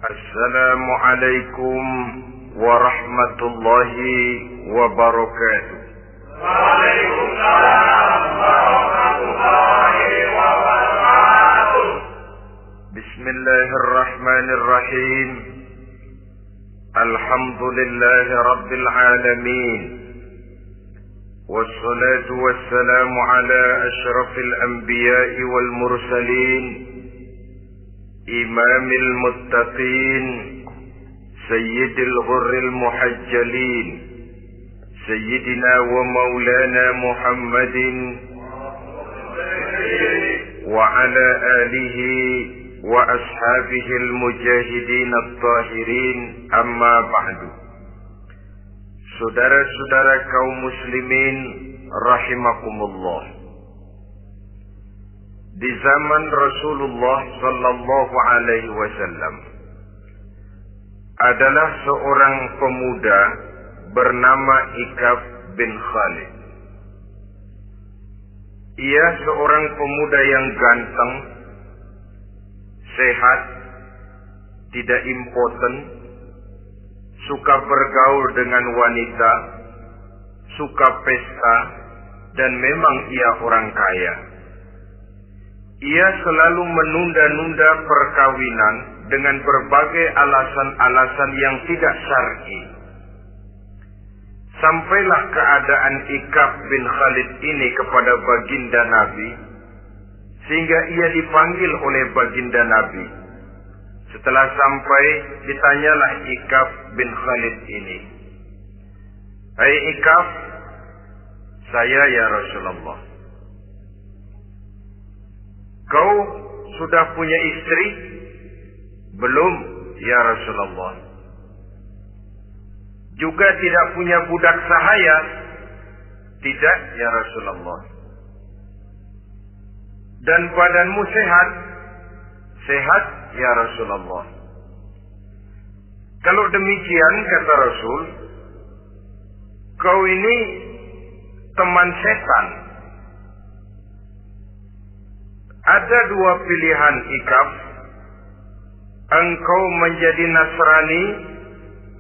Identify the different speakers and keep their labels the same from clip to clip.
Speaker 1: Assalamualaikum warahmatullahi wabarakatuh.
Speaker 2: Waalaikumsalam warahmatullahi wabarakatuh.
Speaker 1: Bismillahirrahmanirrahim. Alhamdulillahi rabbil alamin. Wassalatu wassalamu ala asyrafil anbiya'i wal mursalin. Imamil muttaqin, Sayyidil ghurril muhajjalin, Sayyidina wa maulana Muhammadin wa ala alihi wa ashabihil mujahidin at-tahirin, amma ba'du. Saudara-saudara kaum muslimin rahimakumullah. Di zaman Rasulullah sallallahu alaihi wasallam adalah seorang pemuda bernama Ikaf bin Khalid. Ia seorang pemuda yang ganteng, sehat, tidak impoten, suka bergaul dengan wanita, suka pesta, dan memang ia orang kaya. Ia selalu menunda-nunda perkawinan dengan berbagai alasan-alasan yang tidak syar'i. Sampailah keadaan Ikaf bin Khalid ini kepada baginda Nabi, sehingga ia dipanggil oleh baginda Nabi. Setelah sampai, ditanyalah Ikaf bin Khalid ini, "Hai Ikaf, saya ya Rasulullah. Kau sudah punya istri?" "Belum ya Rasulullah." "Juga tidak punya budak sahaya?" "Tidak ya Rasulullah." "Dan badanmu sehat?" "Sehat ya Rasulullah." "Kalau demikian," kata Rasul, "kau ini teman setan. Ada dua pilihan Ikaf. Engkau menjadi Nasrani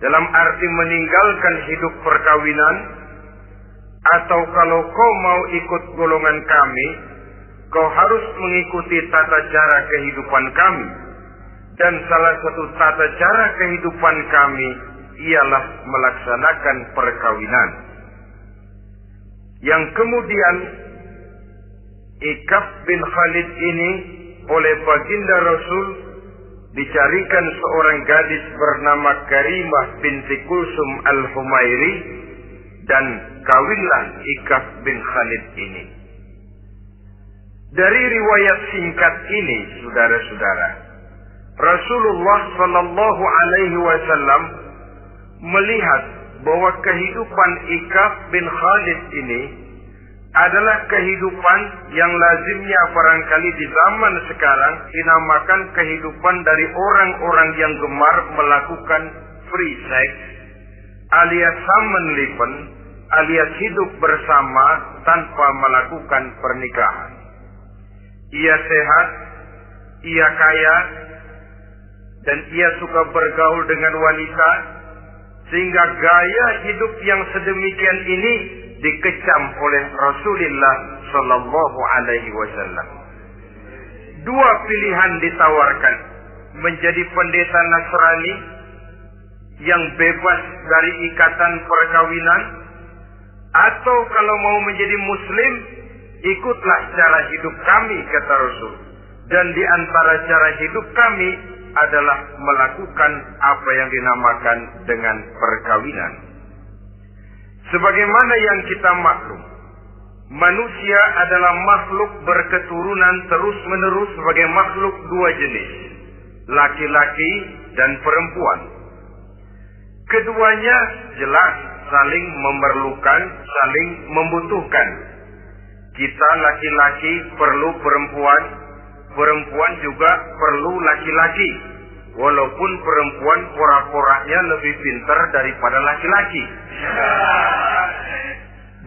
Speaker 1: dalam arti meninggalkan hidup perkawinan, atau kalau kau mau ikut golongan kami, kau harus mengikuti tata cara kehidupan kami. Dan salah satu tata cara kehidupan kami ialah melaksanakan perkawinan." Yang kemudian Ikaf bin Khalid ini oleh baginda Rasul dicarikan seorang gadis bernama Karimah binti Kulsum al-Humairi, dan kawinlah Ikaf bin Khalid ini. Dari riwayat singkat ini, saudara-saudara, Rasulullah sallallahu alaihi wasallam melihat bahwa kehidupan Ikaf bin Khalid ini adalah kehidupan yang lazimnya barangkali di zaman sekarang dinamakan kehidupan dari orang-orang yang gemar melakukan free sex, alias samenleven, alias hidup bersama tanpa melakukan pernikahan. Ia sehat, ia kaya, dan ia suka bergaul dengan wanita, sehingga gaya hidup yang sedemikian ini dikecam oleh Rasulullah sallallahu alaihi wasallam. Dua pilihan ditawarkan: menjadi pendeta Nasrani yang bebas dari ikatan perkawinan, atau kalau mau menjadi muslim, ikutlah cara hidup kami, kata Rasul. Dan di antara cara hidup kami adalah melakukan apa yang dinamakan dengan perkawinan. Sebagaimana yang kita maklum, manusia adalah makhluk berketurunan terus-menerus sebagai makhluk dua jenis, laki-laki dan perempuan. Keduanya jelas saling memerlukan, saling membutuhkan. Kita laki-laki perlu perempuan, perempuan juga perlu laki-laki. Walaupun perempuan pora-poranya lebih pintar daripada laki-laki.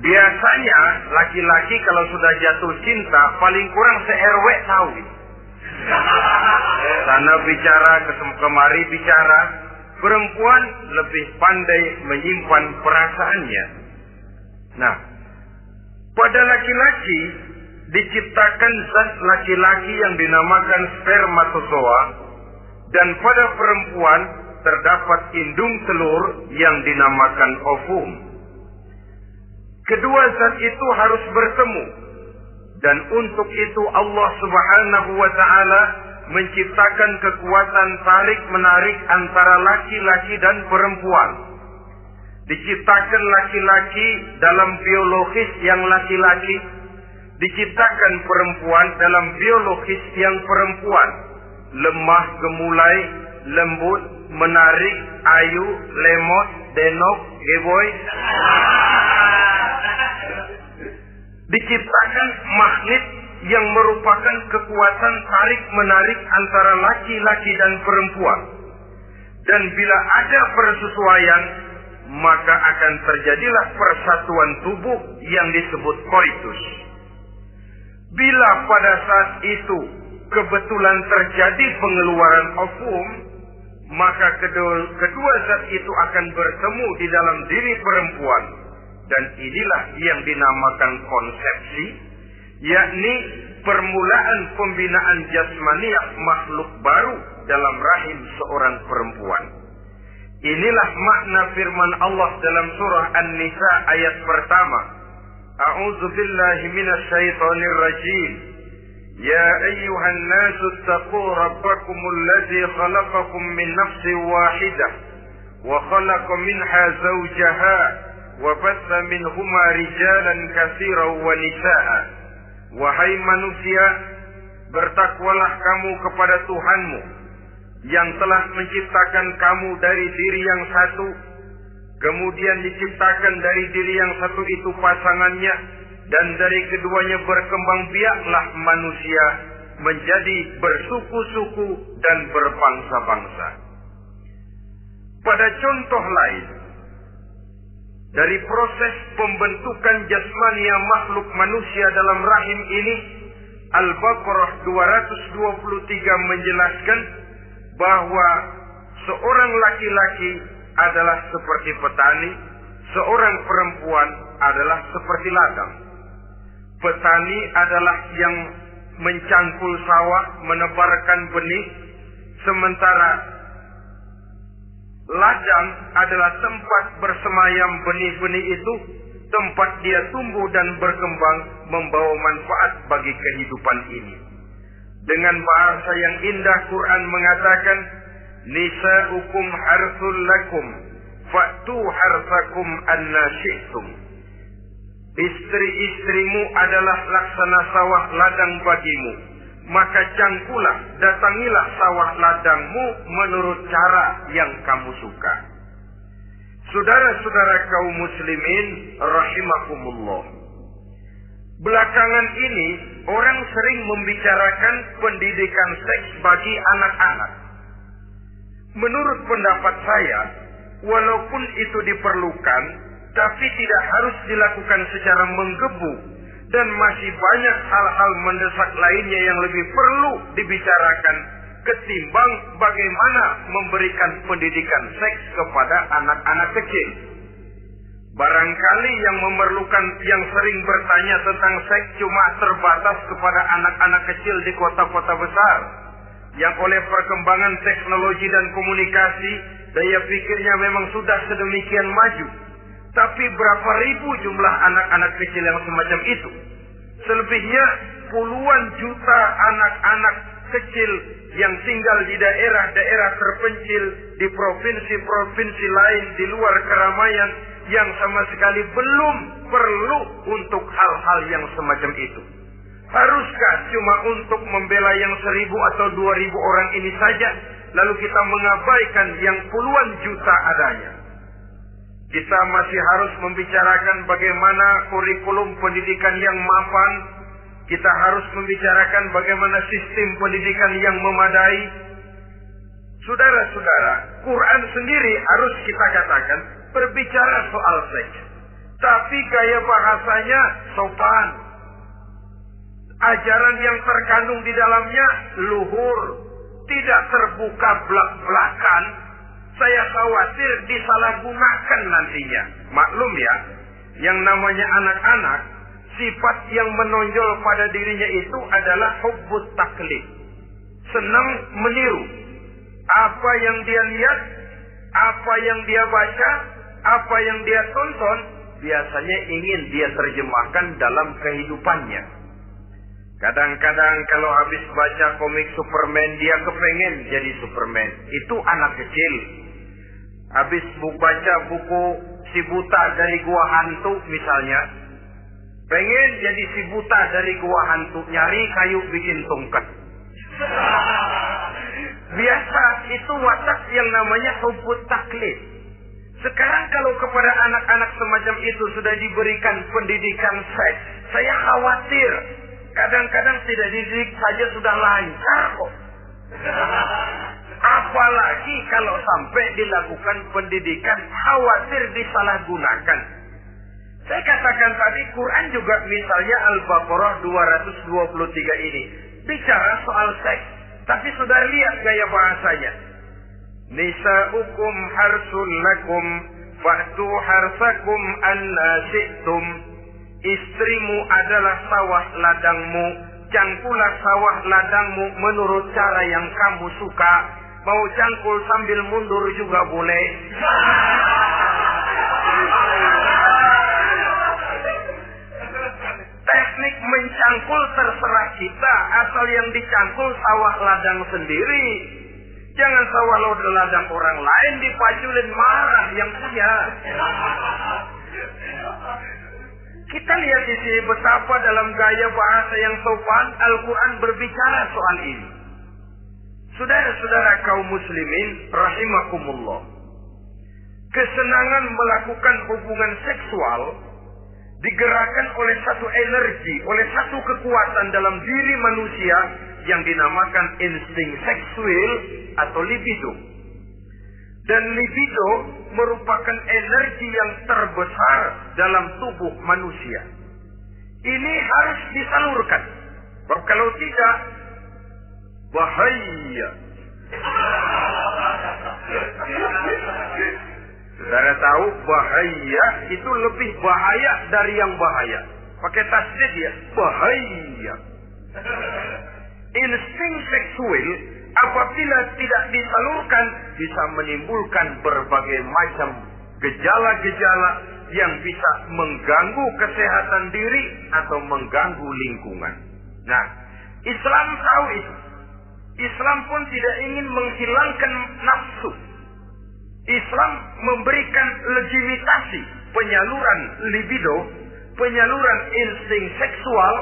Speaker 1: Biasanya laki-laki kalau sudah jatuh cinta paling kurang se-RW tahu. sana bicara, kemari bicara. Perempuan lebih pandai menyimpan perasaannya. Nah, pada laki-laki diciptakan zat laki-laki yang dinamakan spermatozoa, dan pada perempuan terdapat indung telur yang dinamakan ovum. Kedua zat itu harus bertemu, dan untuk itu Allah Subhanahu wa Ta'ala menciptakan kekuatan tarik-menarik antara laki-laki dan perempuan. Diciptakan laki-laki dalam biologis yang laki-laki, diciptakan perempuan dalam biologis yang perempuan. Lemah, gemulai, lembut, menarik, ayu, lemot, denok, geboy. Diciptakan magnet yang merupakan kekuatan tarik-menarik antara laki-laki dan perempuan. Dan bila ada persesuaian, maka akan terjadilah persatuan tubuh yang disebut koitus. Bila pada saat itu kebetulan terjadi pengeluaran ovum, maka kedua zat itu akan bertemu di dalam diri perempuan. Dan inilah yang dinamakan konsepsi, yakni permulaan pembinaan jasmaniah makhluk baru dalam rahim seorang perempuan. Inilah makna firman Allah dalam surah An-Nisa ayat pertama. A'udzu billahi minasy syaithanir rajim. Ya ayyuhan nasu taqu rabbakumul ladzi khalaqakum min nafsin wahidah wa khalaqa minha zawjaha wa batha minhuma rijalan katsiran wa nisaa. Wahai manusia, bertakwalah kamu kepada Tuhanmu yang telah menciptakan kamu dari diri yang satu, kemudian diciptakan dari diri yang satu itu pasangannya, dan dari keduanya berkembang biaklah manusia menjadi bersuku-suku dan berbangsa-bangsa. Pada contoh lain, dari proses pembentukan jasmania makhluk manusia dalam rahim ini, Al-Baqarah 223 menjelaskan bahwa seorang laki-laki adalah seperti petani, seorang perempuan adalah seperti ladang. Petani adalah yang mencangkul sawah, menebarkan benih, sementara ladang adalah tempat bersemayam benih-benih itu, tempat dia tumbuh dan berkembang, membawa manfaat bagi kehidupan ini. Dengan bahasa yang indah, Quran mengatakan, Nisa'ukum harthul lakum, fa'tu harthakum anna syi'tum. Istri-istrimu adalah laksana sawah ladang bagimu, maka cangkulah, datangilah sawah ladangmu menurut cara yang kamu suka. Saudara-saudara kaum muslimin rahimakumullah, belakangan ini orang sering membicarakan pendidikan seks bagi anak-anak. Menurut pendapat saya, walaupun itu diperlukan, tapi tidak harus dilakukan secara menggebu, dan masih banyak hal-hal mendesak lainnya yang lebih perlu dibicarakan ketimbang bagaimana memberikan pendidikan seks kepada anak-anak kecil. Barangkali yang memerlukan, yang sering bertanya tentang seks cuma terbatas kepada anak-anak kecil di kota-kota besar, yang oleh perkembangan teknologi dan komunikasi, daya pikirnya memang sudah sedemikian maju. Tapi berapa ribu jumlah anak-anak kecil yang semacam itu? Selebihnya puluhan juta anak-anak kecil yang tinggal di daerah-daerah terpencil, di provinsi-provinsi lain, di luar keramaian, yang sama sekali belum perlu untuk hal-hal yang semacam itu. Haruskah cuma untuk membela yang 1.000 atau 2.000 orang ini saja, lalu kita mengabaikan yang puluhan juta adanya? Kita masih harus membicarakan bagaimana kurikulum pendidikan yang mapan. Kita harus membicarakan bagaimana sistem pendidikan yang memadai. Saudara-saudara, Quran sendiri harus kita katakan berbicara soal seks, tapi gaya bahasanya sopan. Ajaran yang terkandung di dalamnya luhur, tidak terbuka belak-belakan, saya khawatir disalahgunakan nantinya. Maklum ya, yang namanya anak-anak, sifat yang menonjol pada dirinya itu adalah hubbut taklid. Senang meniru. Apa yang dia lihat, apa yang dia baca, apa yang dia tonton, biasanya ingin dia terjemahkan dalam kehidupannya. Kadang-kadang kalau habis baca komik Superman, dia kepengen jadi Superman. Itu anak kecil. Habis baca buku Si Buta dari Gua Hantu misalnya, pengen jadi si buta dari gua hantu, nyari kayu bikin tongkat. Biasa itu watak yang namanya hubbut taklid. Sekarang kalau kepada anak-anak semacam itu sudah diberikan pendidikan seks, saya khawatir. Kadang-kadang tidak dididik saja sudah lancar kok. Apalagi kalau sampai dilakukan pendidikan, khawatir disalahgunakan. Saya katakan tadi, Quran juga misalnya Al-Baqarah 223 ini bicara soal seks, tapi sudah lihat gaya bahasanya. Nisa'ukum harsul lakum fa'tu harsakum anna syi'tum. Istrimu adalah sawah ladangmu, cangkulah sawah ladangmu menurut cara yang kamu suka. Mau cangkul sambil mundur juga boleh. Teknik mencangkul terserah kita, asal yang dicangkul sawah ladang sendiri. Jangan sawah ladang orang lain dipaculin, marah yang punya. Kita lihat di sini betapa dalam gaya bahasa yang sopan Al-Quran berbicara soal ini. Saudara-saudara kaum muslimin rahimakumullah, kesenangan melakukan hubungan seksual digerakkan oleh satu energi, oleh satu kekuatan dalam diri manusia yang dinamakan insting seksual atau libido. Dan libido merupakan energi yang terbesar dalam tubuh manusia. Ini harus disalurkan. Sebab kalau tidak, bahaya. Saudara tahu bahaya itu lebih bahaya dari yang bahaya. Pakai tasdid ya, bahaya. Insting seksual apabila tidak disalurkan bisa menimbulkan berbagai macam gejala-gejala yang bisa mengganggu kesehatan diri atau mengganggu lingkungan. Nah, Islam tahu itu. Islam pun tidak ingin menghilangkan nafsu. Islam memberikan legitimasi penyaluran libido, penyaluran insting seksual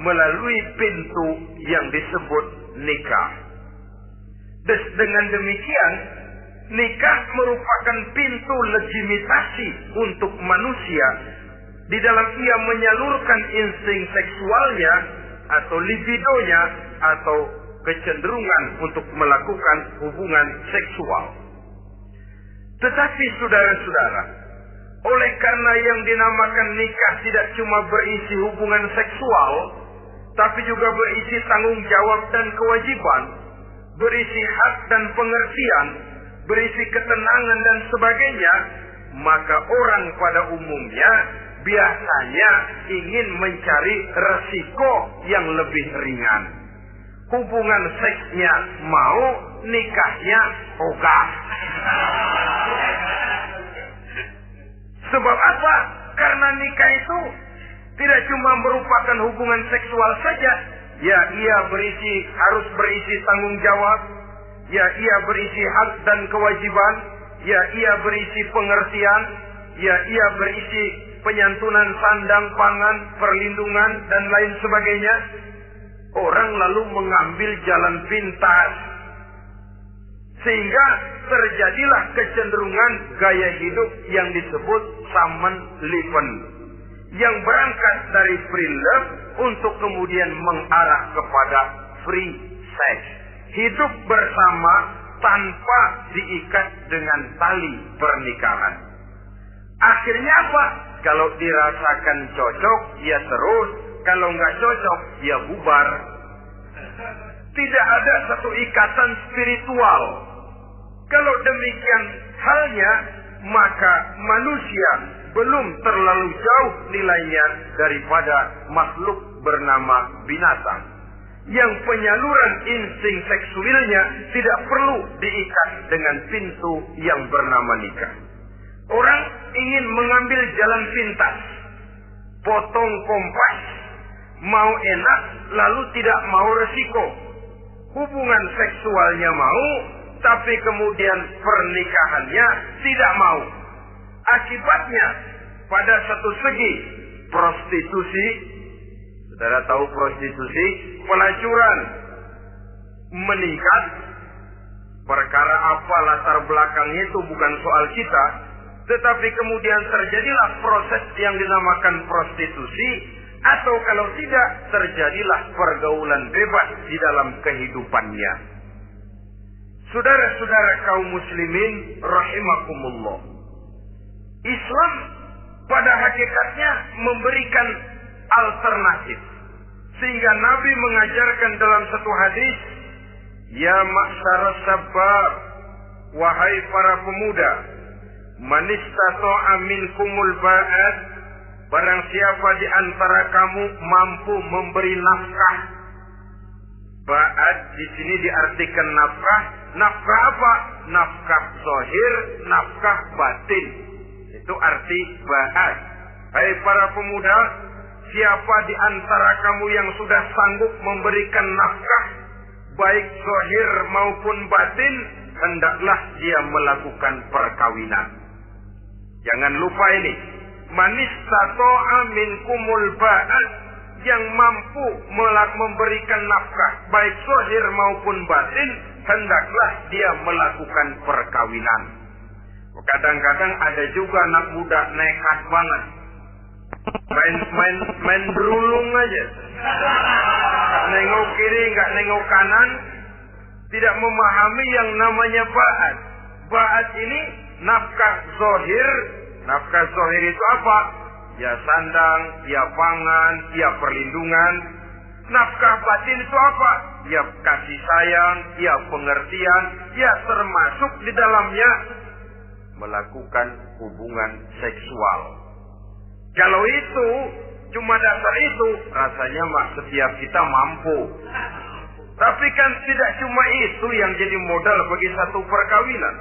Speaker 1: melalui pintu yang disebut nikah. Dengan demikian, nikah merupakan pintu legitimasi untuk manusia di dalam ia menyalurkan insting seksualnya atau libidonya atau kecenderungan untuk melakukan hubungan seksual. Tetapi saudara-saudara, oleh karena yang dinamakan nikah tidak cuma berisi hubungan seksual, tapi juga berisi tanggung jawab dan kewajiban, berisi hak dan pengertian, berisi ketenangan dan sebagainya, maka orang pada umumnya biasanya ingin mencari resiko yang lebih ringan. Hubungan seksnya mau, nikahnya ogah. Sebab apa? Karena nikah itu tidak cuma merupakan hubungan seksual saja. Ya, ia harus berisi tanggung jawab. Ya, ia berisi hak dan kewajiban. Ya, ia berisi pengertian. Ya, ia berisi penyantunan sandang, pangan, perlindungan, dan lain sebagainya. Orang lalu mengambil jalan pintas. Sehingga terjadilah kecenderungan gaya hidup yang disebut Samen Leven, yang berangkat dari free love untuk kemudian mengarah kepada free sex. Hidup bersama tanpa diikat dengan tali pernikahan. Akhirnya apa? Kalau dirasakan cocok, ya terus. Kalau nggak cocok, ya bubar. Tidak ada satu ikatan spiritual. Kalau demikian halnya, maka manusia belum terlalu jauh nilainya daripada makhluk bernama binatang, yang penyaluran insting seksualnya tidak perlu diikat dengan pintu yang bernama nikah. Orang ingin mengambil jalan pintas, potong kompas, mau enak lalu tidak mau resiko. Hubungan seksualnya mau, tapi kemudian pernikahannya tidak mau. Akibatnya pada satu segi prostitusi. Saudara tahu prostitusi, pelacuran meningkat. Perkara apa latar belakangnya itu bukan soal kita, tetapi kemudian terjadilah proses yang dinamakan prostitusi, atau kalau tidak terjadilah pergaulan bebas di dalam kehidupannya. Saudara-saudara kaum muslimin rahimakumullah, Islam pada hakikatnya memberikan alternatif. Sehingga Nabi mengajarkan dalam satu hadis, ya ma'syarus sabab, wahai para pemuda, man istata'a minkumul ba'at, barang siapa di antara kamu mampu memberi nafkah. Ba'at di sini diartikan nafkah. Nafkah apa? Nafkah zahir, nafkah batin. Itu arti ba'at. Hai para pemuda, siapa di antara kamu yang sudah sanggup memberikan nafkah, baik zahir maupun batin, hendaklah dia melakukan perkawinan. Jangan lupa ini. Manistata'a minkumul ba'at, yang mampu memberikan nafkah, baik zahir maupun batin, hendaklah dia melakukan perkawinan. Kadang-kadang ada juga anak muda nekat banget. Main berulung aja. Gak nengok kiri, gak nengok kanan. Tidak memahami yang namanya ba'at. Ba'at ini nafkah zahir. Nafkah zahir itu apa? Ya sandang, ya pangan, ya perlindungan. Nafkah batin itu apa? Ya kasih sayang, ya pengertian, ya termasuk di dalamnya melakukan hubungan seksual. Kalau itu cuma dasar itu, rasanya mah setiap kita mampu. Tapi kan tidak cuma itu yang jadi modal bagi satu perkawinan.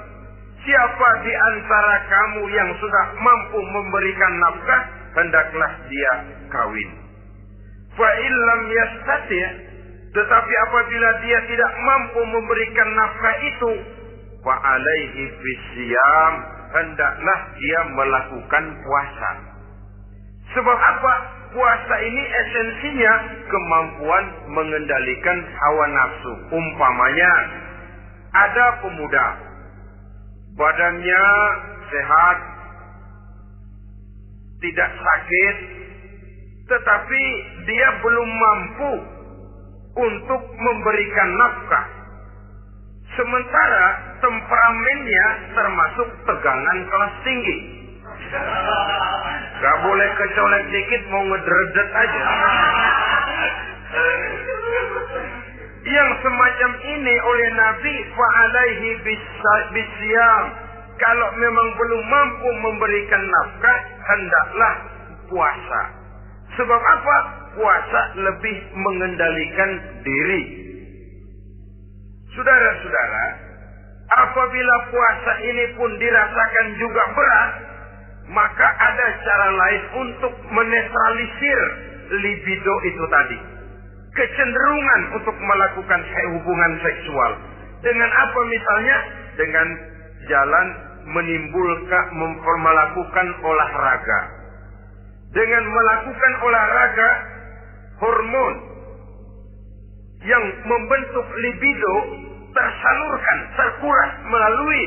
Speaker 1: Siapa di antara kamu yang sudah mampu memberikan nafkah, hendaklah dia kawin. Fa illam yastati', tetapi apabila dia tidak mampu memberikan nafkah itu, fa alaihi bisyam, hendaklah dia melakukan puasa. Sebab apa? Puasa ini esensinya kemampuan mengendalikan hawa nafsu. Umpamanya, ada pemuda, badannya sehat, tidak sakit, tetapi dia belum mampu untuk memberikan nafkah. Sementara temperamennya termasuk tegangan kelas tinggi. Gak boleh kecolek dikit mau ngedredet aja. Yang semacam ini oleh Nabi, fa'alaihi bisyam, kalau memang belum mampu memberikan nafkah, hendaklah puasa. Sebab apa? Puasa lebih mengendalikan diri. Saudara-saudara, apabila puasa ini pun dirasakan juga berat, maka ada cara lain untuk menetralisir libido itu tadi. Kecenderungan untuk melakukan hubungan seksual. Dengan apa misalnya? Dengan jalan melakukan olahraga. Dengan melakukan olahraga, hormon yang membentuk libido tersalurkan, terkuras melalui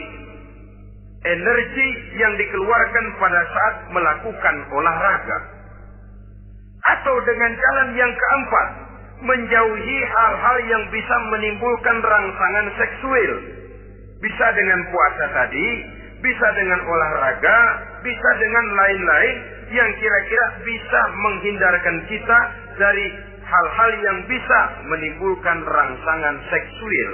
Speaker 1: energi yang dikeluarkan pada saat melakukan olahraga. Atau dengan jalan yang keempat, menjauhi hal-hal yang bisa menimbulkan rangsangan seksual. Bisa dengan puasa tadi, bisa dengan olahraga, bisa dengan lain-lain yang kira-kira bisa menghindarkan kita dari hal-hal yang bisa menimbulkan rangsangan seksual.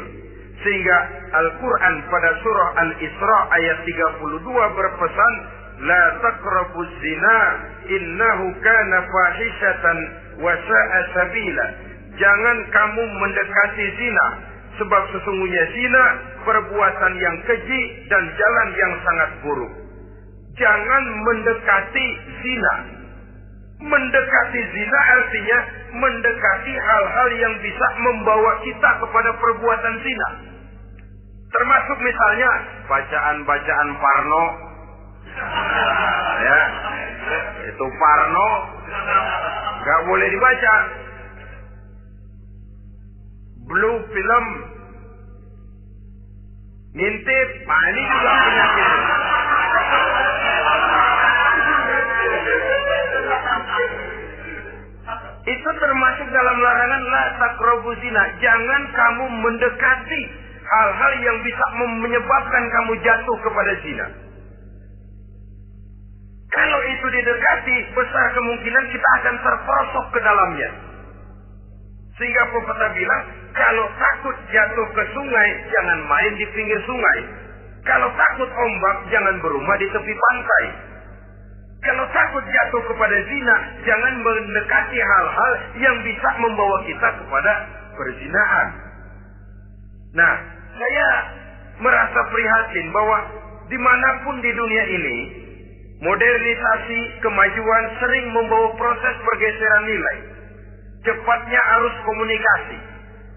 Speaker 1: Sehingga Al-Quran pada surah Al-Isra ayat 32 berpesan, La taqrabuz zina innahu kana fahishatan wa sa'a sabila. Jangan kamu mendekati zina, sebab sesungguhnya zina perbuatan yang keji dan jalan yang sangat buruk. Jangan mendekati zina. Mendekati zina artinya mendekati hal-hal yang bisa membawa kita kepada perbuatan zina. Termasuk misalnya bacaan-bacaan porno. Ya, itu porno gak boleh dibaca. Blue film, ngintip, ini juga penyakit. Itu termasuk dalam larangan la taqrabu zina. Jangan kamu mendekati hal-hal yang bisa menyebabkan kamu jatuh kepada zina. Kalau itu didekati, besar kemungkinan kita akan terperosok ke dalamnya. Sehingga pepatah bilang, kalau takut jatuh ke sungai, jangan main di pinggir sungai. Kalau takut ombak, jangan berumah di tepi pantai. Kalau takut jatuh kepada zina, jangan mendekati hal-hal yang bisa membawa kita kepada perzinahan. Nah, saya merasa prihatin bahwa dimanapun di dunia ini, modernisasi, kemajuan sering membawa proses pergeseran nilai. Cepatnya arus komunikasi.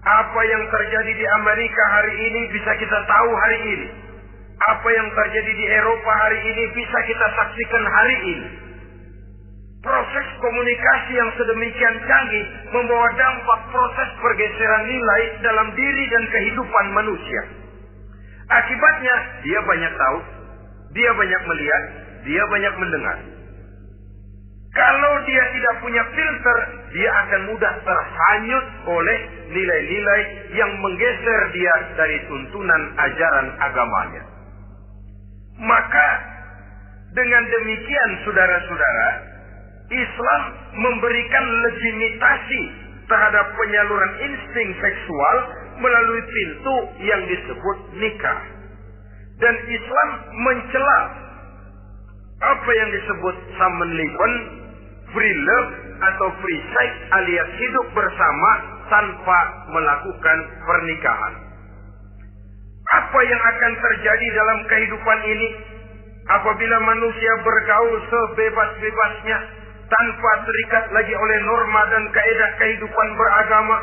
Speaker 1: Apa yang terjadi di Amerika hari ini bisa kita tahu hari ini. Apa yang terjadi di Eropa hari ini bisa kita saksikan hari ini. Proses komunikasi yang sedemikian canggih membawa dampak proses pergeseran nilai dalam diri dan kehidupan manusia. Akibatnya, dia banyak tahu, dia banyak melihat, dia banyak mendengar. Kalau dia tidak punya filter, dia akan mudah terhanyut oleh nilai-nilai yang menggeser dia dari tuntunan ajaran agamanya. Maka dengan demikian saudara-saudara, Islam memberikan legitimasi terhadap penyaluran insting seksual melalui pintu yang disebut nikah. Dan Islam mencela apa yang disebut Samenleben, free love atau free sex alias hidup bersama tanpa melakukan pernikahan. Apa yang akan terjadi dalam kehidupan ini apabila manusia bergaul sebebas-bebasnya tanpa terikat lagi oleh norma dan kaidah kehidupan beragama?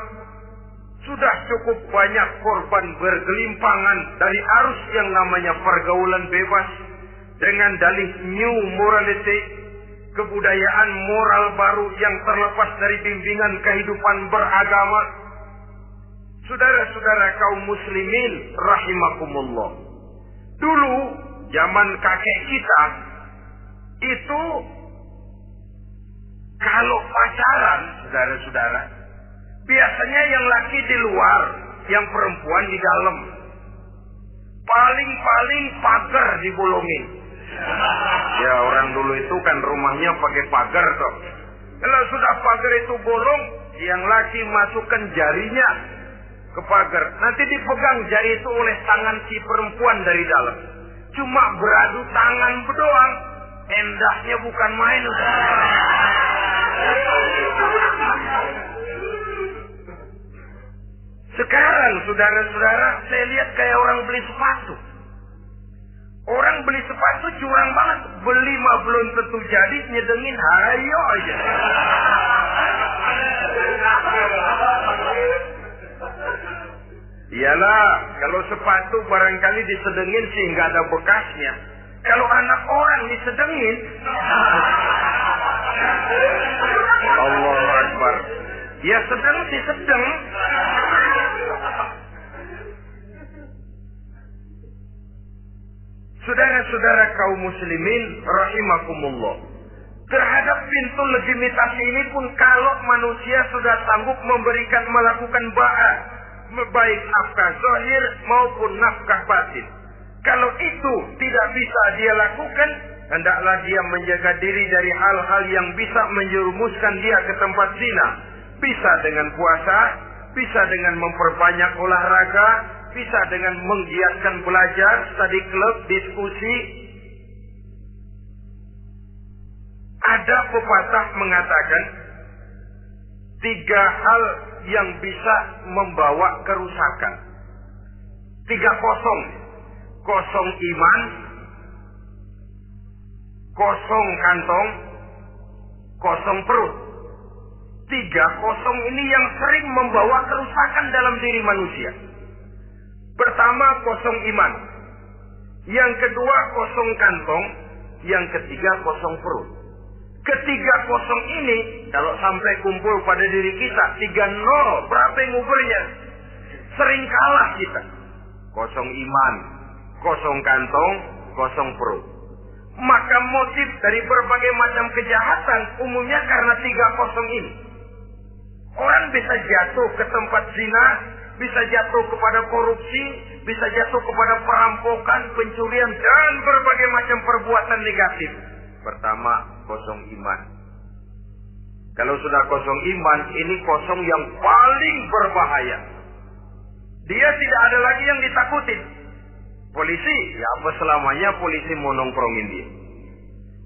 Speaker 1: Sudah cukup banyak korban bergelimpangan dari arus yang namanya pergaulan bebas dengan dalih new morality, kebudayaan moral baru yang terlepas dari bimbingan kehidupan beragama. Saudara-saudara kaum muslimin rahimakumullah. Dulu zaman kakek kita itu kalau pacaran, saudara-saudara, biasanya yang laki di luar, yang perempuan di dalam. Paling-paling pagar dibolongin. Ya, orang dulu itu kan rumahnya pakai pagar toh. Kalau sudah pagar itu bolong, yang laki masukkan jarinya ke pagar. Nanti dipegang jari itu oleh tangan si perempuan dari dalam. Cuma beradu tangan doang. Endahnya bukan main. Sekarang saudara-saudara, saya lihat kayak orang beli sepatu. Orang beli sepatu curang banget. Beli mah belum tentu jadi, nyedengin hayo aja. Iyalah, kalau sepatu barangkali disedengin sih nggak ada bekasnya. Kalau anak orang disedengin, Allahu Akbar. Ya sedang sih sedang. Saudara-saudara kaum muslimin rahimakumullah. Terhadap pintu legitimasi ini pun kalau manusia sudah sanggup melakukan ba'ah, baik nafkah zahir maupun nafkah batin. Kalau itu tidak bisa dia lakukan, hendaklah dia menjaga diri dari hal-hal yang bisa menjerumuskan dia ke tempat zina. Bisa dengan puasa, bisa dengan memperbanyak olahraga, bisa dengan menggiatkan belajar, study club, diskusi. Ada pepatah mengatakan 3 hal yang bisa membawa kerusakan. 3 kosong. Kosong iman, kosong kantong, kosong perut. 3 kosong ini yang sering membawa kerusakan dalam diri manusia. Pertama, kosong iman. Yang kedua, kosong kantong. Yang ketiga, kosong perut. Ketiga kosong ini, kalau sampai kumpul pada diri kita, 3-0, berapa yang nguburnya? Sering kalah kita. Kosong iman, kosong kantong, kosong perut. Maka motif dari berbagai macam kejahatan umumnya karena 3 kosong ini. Orang bisa jatuh ke tempat zina, bisa jatuh kepada korupsi, bisa jatuh kepada perampokan, pencurian, dan berbagai macam perbuatan negatif. Pertama, kosong iman. Kalau sudah kosong iman, ini kosong yang paling berbahaya. Dia tidak ada lagi yang ditakutin. Polisi, ya apa selamanya polisi mau nongkrongin dia.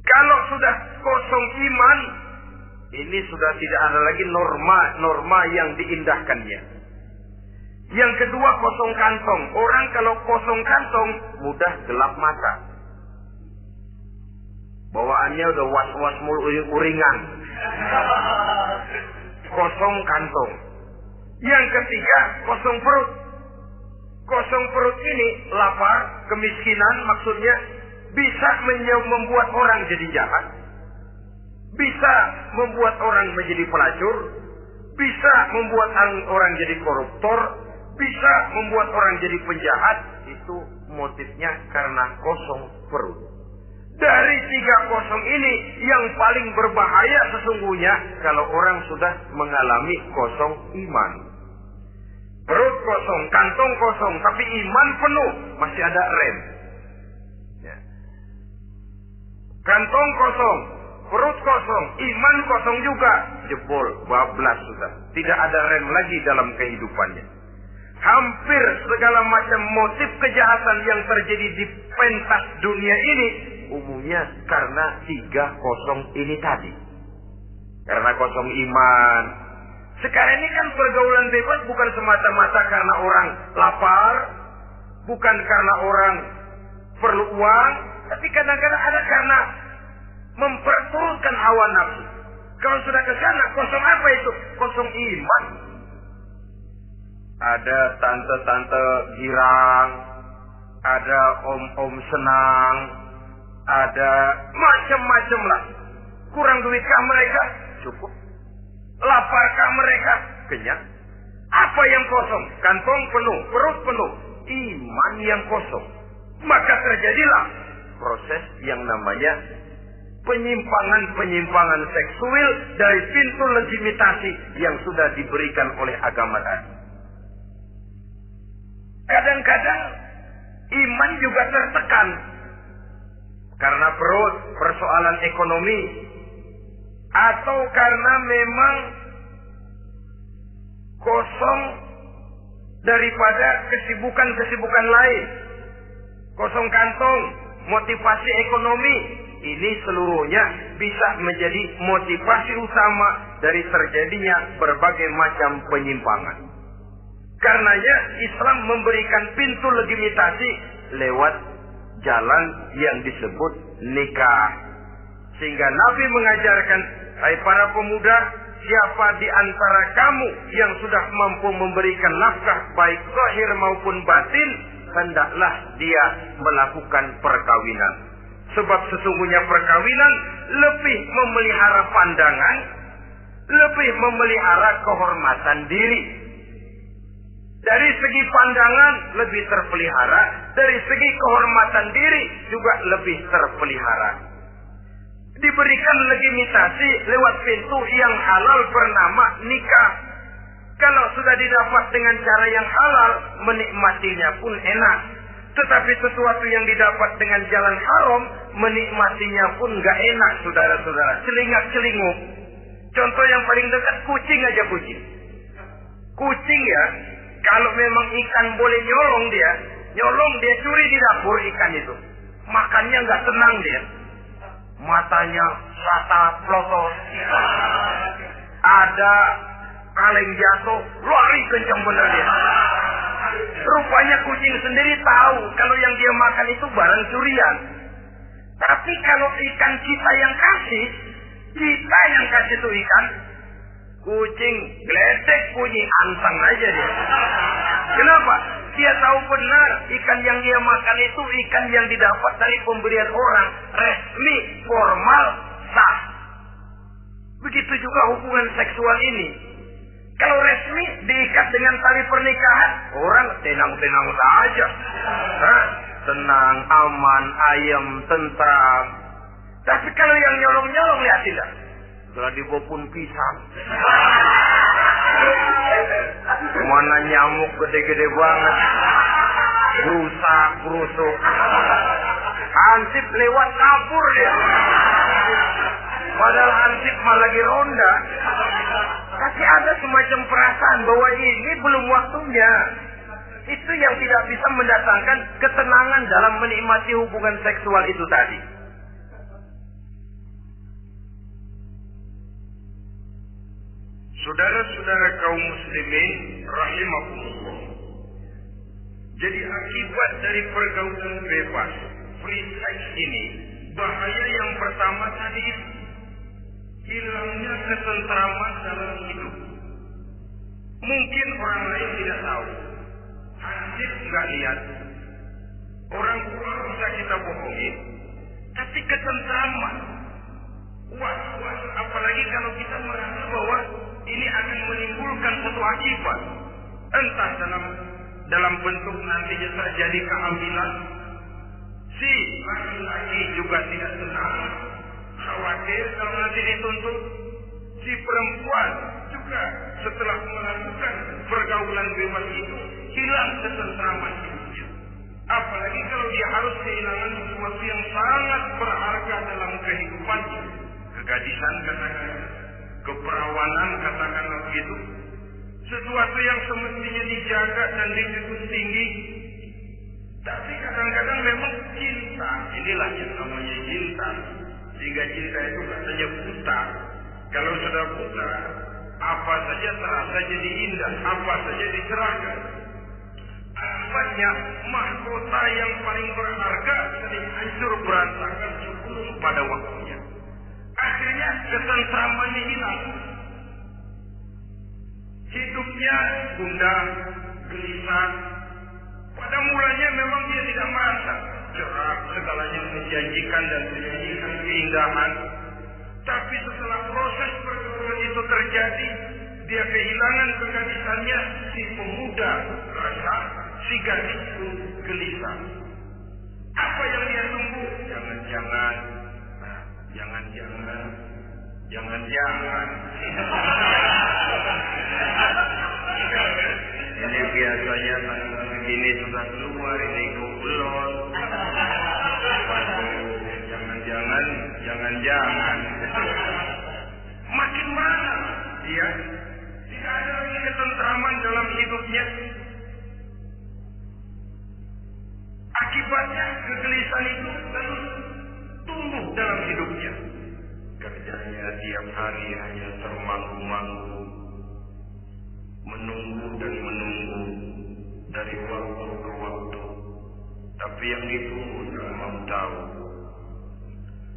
Speaker 1: Kalau sudah kosong iman, ini sudah tidak ada lagi norma yang diindahkannya. Yang kedua, kosong kantong. Orang kalau kosong kantong, mudah gelap mata. Bawaannya udah was-was uringan. Kosong kantong. Yang ketiga, kosong perut. Kosong perut ini lapar, kemiskinan maksudnya, bisa membuat orang jadi jahat. Bisa membuat orang menjadi pelacur. Bisa membuat orang jadi koruptor. Bisa membuat orang jadi penjahat. Itu motifnya karena kosong perut. Dari 3 kosong ini yang paling berbahaya sesungguhnya kalau orang sudah mengalami kosong iman. Perut kosong, kantong kosong, tapi iman penuh, masih ada rem. Ya. Kantong kosong, perut kosong, iman kosong juga, jebol, bablas sudah. Tidak ada rem lagi dalam kehidupannya. Hampir segala macam motif kejahatan yang terjadi di pentas dunia ini umumnya karena 3 kosong ini tadi. Karena kosong iman. Sekarang ini kan pergaulan bebas bukan semata-mata karena orang lapar, bukan karena orang perlu uang, tapi kadang-kadang ada karena memperturutkan hawa nafsu. Kalau sudah ke sana, kosong apa itu? Kosong iman. Ada tante-tante girang, ada om-om senang, ada macam-macam lah. Kurang duitkah mereka? Cukup. Laparkah mereka? Kenyang. Apa yang kosong? Kantong penuh, perut penuh, iman yang kosong. Maka terjadilah proses yang namanya penyimpangan-penyimpangan seksual dari pintu legitimasi yang sudah diberikan oleh agama tadi. Kadang-kadang iman juga tertekan karena perut, persoalan ekonomi, atau karena memang kosong daripada kesibukan-kesibukan lain. Kosong kantong, motivasi ekonomi, ini seluruhnya bisa menjadi motivasi utama dari terjadinya berbagai macam penyimpangan. Karenanya Islam memberikan pintu legitimasi lewat jalan yang disebut nikah. Sehingga Nabi mengajarkan, hai para pemuda, siapa di antara kamu yang sudah mampu memberikan nafkah baik zahir maupun batin, hendaklah dia melakukan perkawinan. Sebab sesungguhnya perkawinan lebih memelihara pandangan, lebih memelihara kehormatan diri. Dari segi pandangan lebih terpelihara, dari segi kehormatan diri juga lebih terpelihara. Diberikan legitimasi lewat pintu yang halal bernama nikah. Kalau sudah didapat dengan cara yang halal, menikmatinya pun enak. Tetapi sesuatu yang didapat dengan jalan haram, menikmatinya pun gak enak, saudara-saudara. Celingak-celinguk. Contoh yang paling dekat, kucing aja kucing. Kucing ya, kalau memang ikan boleh nyolong dia curi di dapur ikan itu. Makannya nggak tenang dia. Matanya rata plotos. Ada kaleng jatuh, lari kencang bener dia. Rupanya kucing sendiri tahu kalau yang dia makan itu barang curian. Tapi kalau ikan kita yang kasih itu ikan, kucing gledek bunyi, anteng aja dia. Kenapa? Dia tahu benar ikan yang dia makan itu ikan yang didapat dari pemberian orang, resmi, formal, sah. Begitu juga hubungan seksual ini. Kalau resmi diikat dengan tali pernikahan, orang tenang-tenang saja. Tenang, aman, ayem, tentram. Tapi kalau yang nyolong-nyolong, lihat tidak? Setelah dibopun pisang. Mana nyamuk gede-gede banget. Berusak, berusuk. Hansip lewat kabur dia. Padahal hansip malah lagi ronda. Tapi ada semacam perasaan bahwa ini belum waktunya. Itu yang tidak bisa mendatangkan ketenangan dalam menikmati hubungan seksual itu tadi. Saudara-saudara kaum muslimin rahimakumullah. Jadi akibat dari pergaulan bebas, free sex ini, bahaya yang pertama tadi itu hilangnya ketentraman dalam hidup. Mungkin orang lain tidak tahu, hansip nggak lihat, orang tua bisa kita bohongin, tapi ketentraman, was-was, apalagi kalau kita merasa bahwa ini akan menimbulkan suatu akibat, entah dalam bentuk nantinya terjadi kehamilan, si laki-laki juga tidak tenang, khawatir kalau nanti dituntut, si perempuan juga setelah melakukan pergaulan bebas itu hilang ketentraman hidupnya. Apalagi kalau dia harus kehilangan sesuatu yang sangat berharga dalam kehidupannya, kegadisan katakan, keperawanan katakanlah begitu, sesuatu yang semestinya dijaga dan dijunjung tinggi. Tapi kadang-kadang memang cinta, inilah yang namanya cinta. Sehingga cinta itu katanya buta. Kalau sudah buta, apa saja terasa jadi indah, apa saja diserahkan. Akibatnya mahkota yang paling berharga sering hancur berantakan sebelum pada waktunya. Akhirnya ketentramannya hilang. Hidupnya gundah, gelisah. Pada mulanya memang dia tidak merasa cerah, segalanya menjanjikan dan menjanjikan keindahan. Tapi setelah proses pergaulan itu terjadi, dia kehilangan kegadisannya, si pemuda rasa, si gadis pun gelisah. Apa yang dia tunggu? Jangan-jangan. Ini biasanya tanggal begini sudah keluar, ini kok belum. Jangan. Makin mana dia tidak ada lagi ketentraman dalam hidupnya. Akibatnya kegelisahan itu terus tumbuh dalam hidupnya. Kerjanya tiap hari hanya termanggu-manggu, menunggu dan menunggu dari waktu ke waktu. Tapi yang ditunggu tak mau tahu.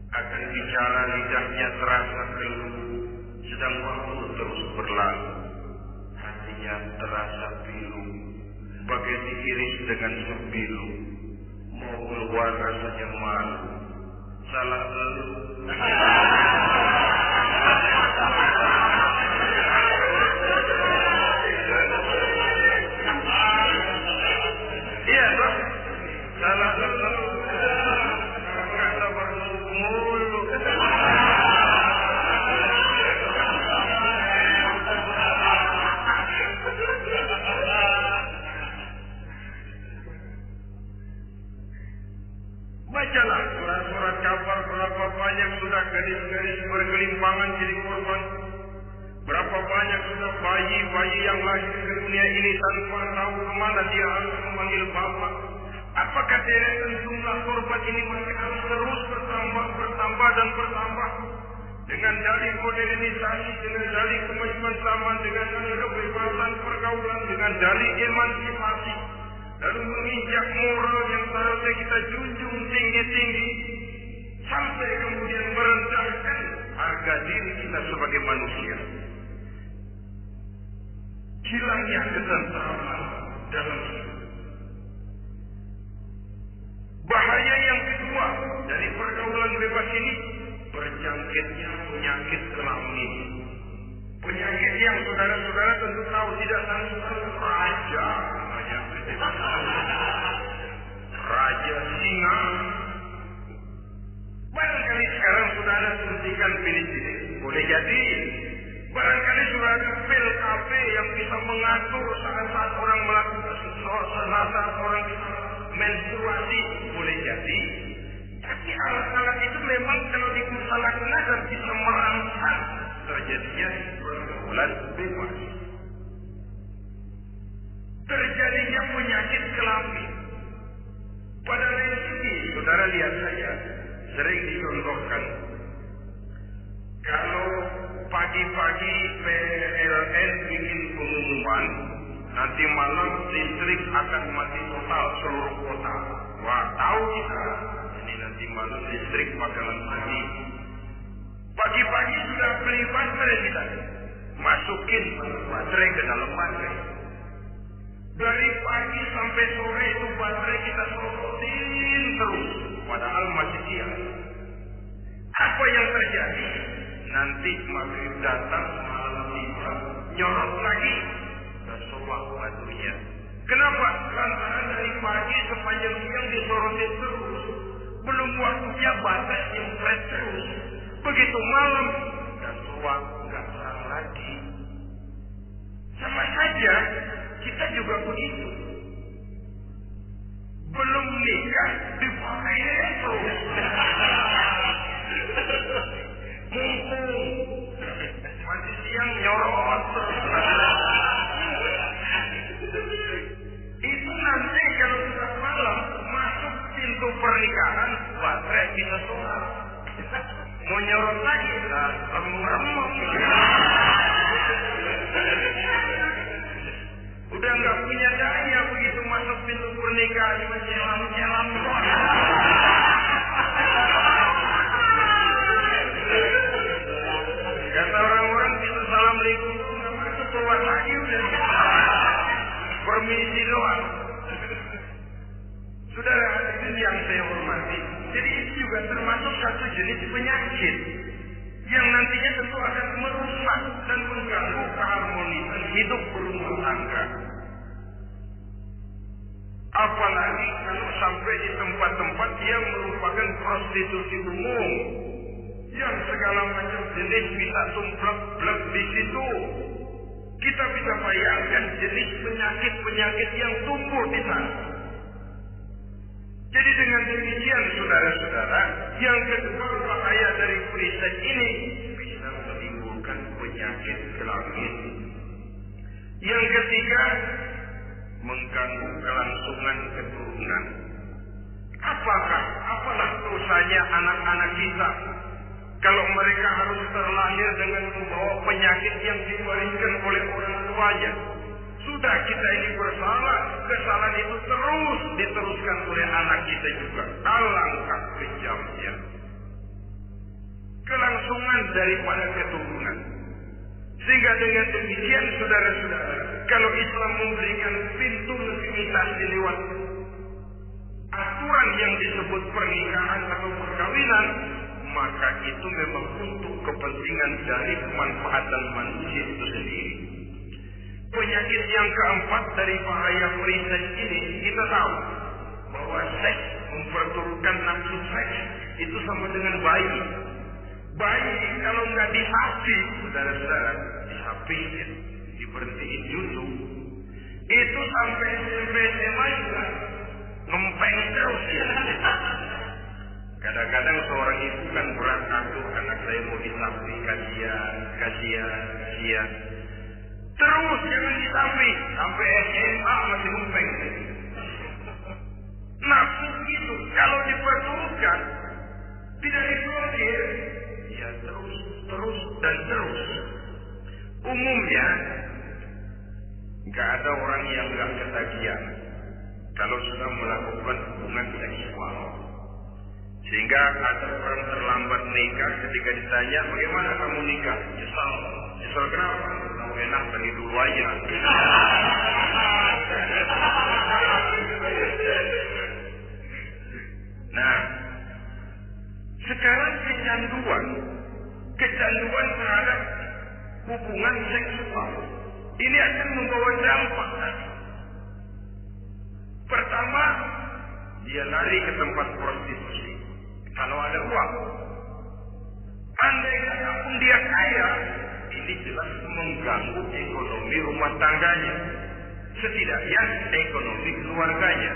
Speaker 1: Akan bicara lidahnya terasa keluh, sedang waktu terus berlalu. Hatinya terasa pilu, bagai diiris dengan sembilu. Mau keluar rasanya malu. Salah elu. Iya toh, salah elu. Kata bertemu mulu. Bacalah surat-surat kabar berapa banyak sudah gadis-gadis bergelimpangan jadi korban Berapa banyak sudah bayi-bayi yang lahir ke dunia ini tanpa tahu kemana dia harus memanggil bapak. Apakah deretan jumlah korban ini masih harus terus bertambah dan bertambah? Dengan dalih modernisasi, dengan dalih kemajuan zaman, dengan dalih kebebasan pergaulan, dengan dalih emansipasi, lalu menginjak moral yang seharusnya kita junjung tinggi-tinggi, sampai kemudian merendahkan harga diri kita sebagai manusia. Hilangnya ketentraman dalam hidup. Bahaya yang kedua dari pergaulan bebas ini, berjangkitnya penyakit kelamin. Penyakit yang saudara-saudara tentu tahu tidak sanggup raja namanya. Raja singa. Barangkali sekarang saudara suntikan penicillin, boleh jadi. Barangkali sudah ada pil KB yang bisa mengatur saat orang melakukan saat orang menstruasi, boleh jadi. Tapi alat-alat itu memang kalau disalahgunakan bisa merangsang terjadinya pergaulan bebas. Terjadinya penyakit kelamin. Pada lain segi, saudara lihat saja, sering dicontohkan kalau pagi-pagi PLN bikin pengumuman nanti malam listrik akan mati total seluruh kota. Wah, tahu kita ini nanti malam listrik bakalan mati. Pagi-pagi sudah beli baterai kita, masukin baterai ke dalam baterai. Dari pagi sampai sore itu baterai kita sorotin terus, padahal masih siang. Apa yang terjadi? Nanti maghrib datang, malam tiba, nyorot lagi, tersoak baterainya. Kenapa? Lantaran dari pagi sepanjang siang disorotin terus, belum waktunya baterai nyempret terus. Begitu malam, tersoak, nggak terang lagi. Sama saja, kita juga begitu. Belum nikah, dipakai terus. Mumpung masih siang nyorot terus. Itu nanti kalau sudah malam masuk pintu pernikahan, baterai kita soal. Mau nyorot lagi, remuk-remuk. Udah nggak punya daya begitu masuk pintu pernikahan, menyelam-nyelam. Kata orang-orang kita assalamualaikum, nggak masuk keluar lagi udah. Permisi doang. Saudara ini yang saya hormati. Jadi itu juga termasuk satu jenis penyakit yang nantinya tentu akan merusak dan mengganggu keharmonisan hidup berumah tangga. Apalagi kalau sampai di tempat-tempat yang merupakan prostitusi umum, yang segala macam jenis bisa tumplek-blek di situ. Kita bisa bayangkan jenis penyakit-penyakit yang tumbuh di sana. Jadi dengan demikian saudara-saudara, yang kedua bahaya dari free sex ini bisa menimbulkan penyakit kelamin. Yang ketiga, mengganggu kelangsungan keturunan. Apalah dosanya anak-anak kita kalau mereka harus terlahir dengan membawa penyakit yang diwariskan oleh orang tuanya? Sudah kita ini bersalah, kesalahan itu terus diteruskan oleh anak kita juga. Alangkah kejamnya kelangsungan daripada keturunan. Sehingga dengan demikian saudara-saudara, kalau Islam memberikan pintu legitimitas lewat aturan yang disebut pernikahan atau perkawinan, maka itu memang untuk kepentingan dari kemanfaatan manusia itu sendiri. Penyakit yang keempat dari bahaya free sex ini, kita tahu bahwa seks memperturutkan nafsu seks itu sama dengan bayi. Bayi kalau nggak disapi, saudara-saudara, disapiin, diberhentiin nyusu, itu sampai SMA juga ngempeng terus ya. Kadang-kadang seorang ibu kan berat aduh anak saya mau disapi, kasihan. dia. Terus jangan disampai sampai SMA masih mumpeng. Nafsu itu kalau diperturutkan tidak diblokir, ya terus dan terus. Umumnya nggak ada orang yang nggak ketagihan kalau sudah melakukan hubungan seksual. Sehingga ada orang terlambat nikah, ketika ditanya bagaimana kamu nikah, nyesal kenapa? Mau enak dari dulu aja. Nah, sekarang kecanduan terhadap hubungan seksual ini akan membawa dampak. Pertama, dia lari ke tempat prostitusi kalau ada uang. Andai kata pun dia kaya, ini jelas mengganggu ekonomi rumah tangganya, setidaknya ekonomi keluarganya.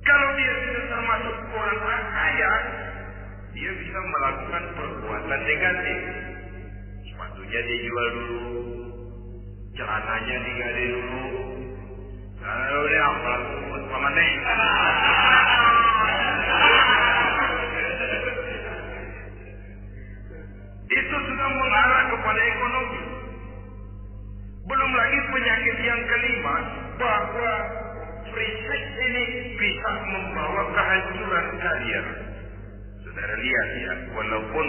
Speaker 1: Kalau dia sudah termasuk orang kaya, dia bisa melakukan perbuatan negatif. Sepatunya dia jual dulu, celananya digade dulu, lalu dia melakukan pamannya. Itu sudah mengarah kepada ekonomi. Belum lagi penyakit yang kelima, bahwa free sex ini bisa membawa kehancuran kalian. Saudara lihat ya, walaupun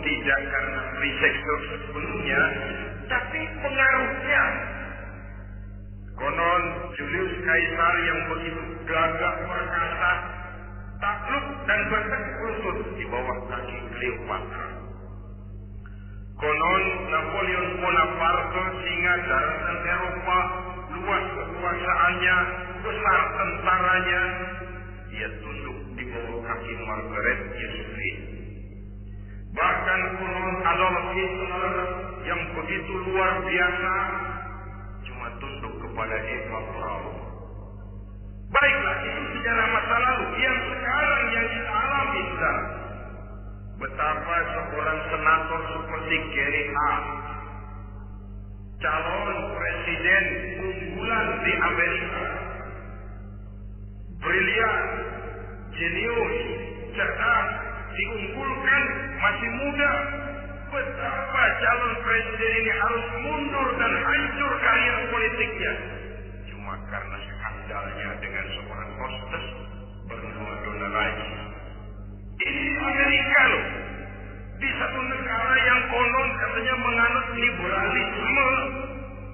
Speaker 1: tidak karena free sex sebelumnya, tapi pengaruhnya. Konon Julius Caesar yang begitu gagah perkasa takluk dan bertekuk lutut di bawah kaki Cleopatra. Konon Napoleon Bonaparte, singa daratan Eropa, luas kekuasaannya, besar tentaranya, dia tunduk di bawah kaki Margaret Josephine. Bahkan konon Adolf Hitler yang begitu luar biasa cuma tunduk kepada Eva Braun. Baiklah, itu sejarah masa lalu. Yang sekarang yang kita alami, saudara, betapa seorang senator seperti Gary Hart, calon presiden unggulan di Amerika, brilian, jenius, cerdas, diunggulkan, masih muda. Betapa calon presiden ini harus mundur dan hancur karir politiknya cuma karena skandalnya dengan seorang hostess bernama Donna Rice. Ini Amerika loh, di satu negara yang konon katanya menganut liberalisme,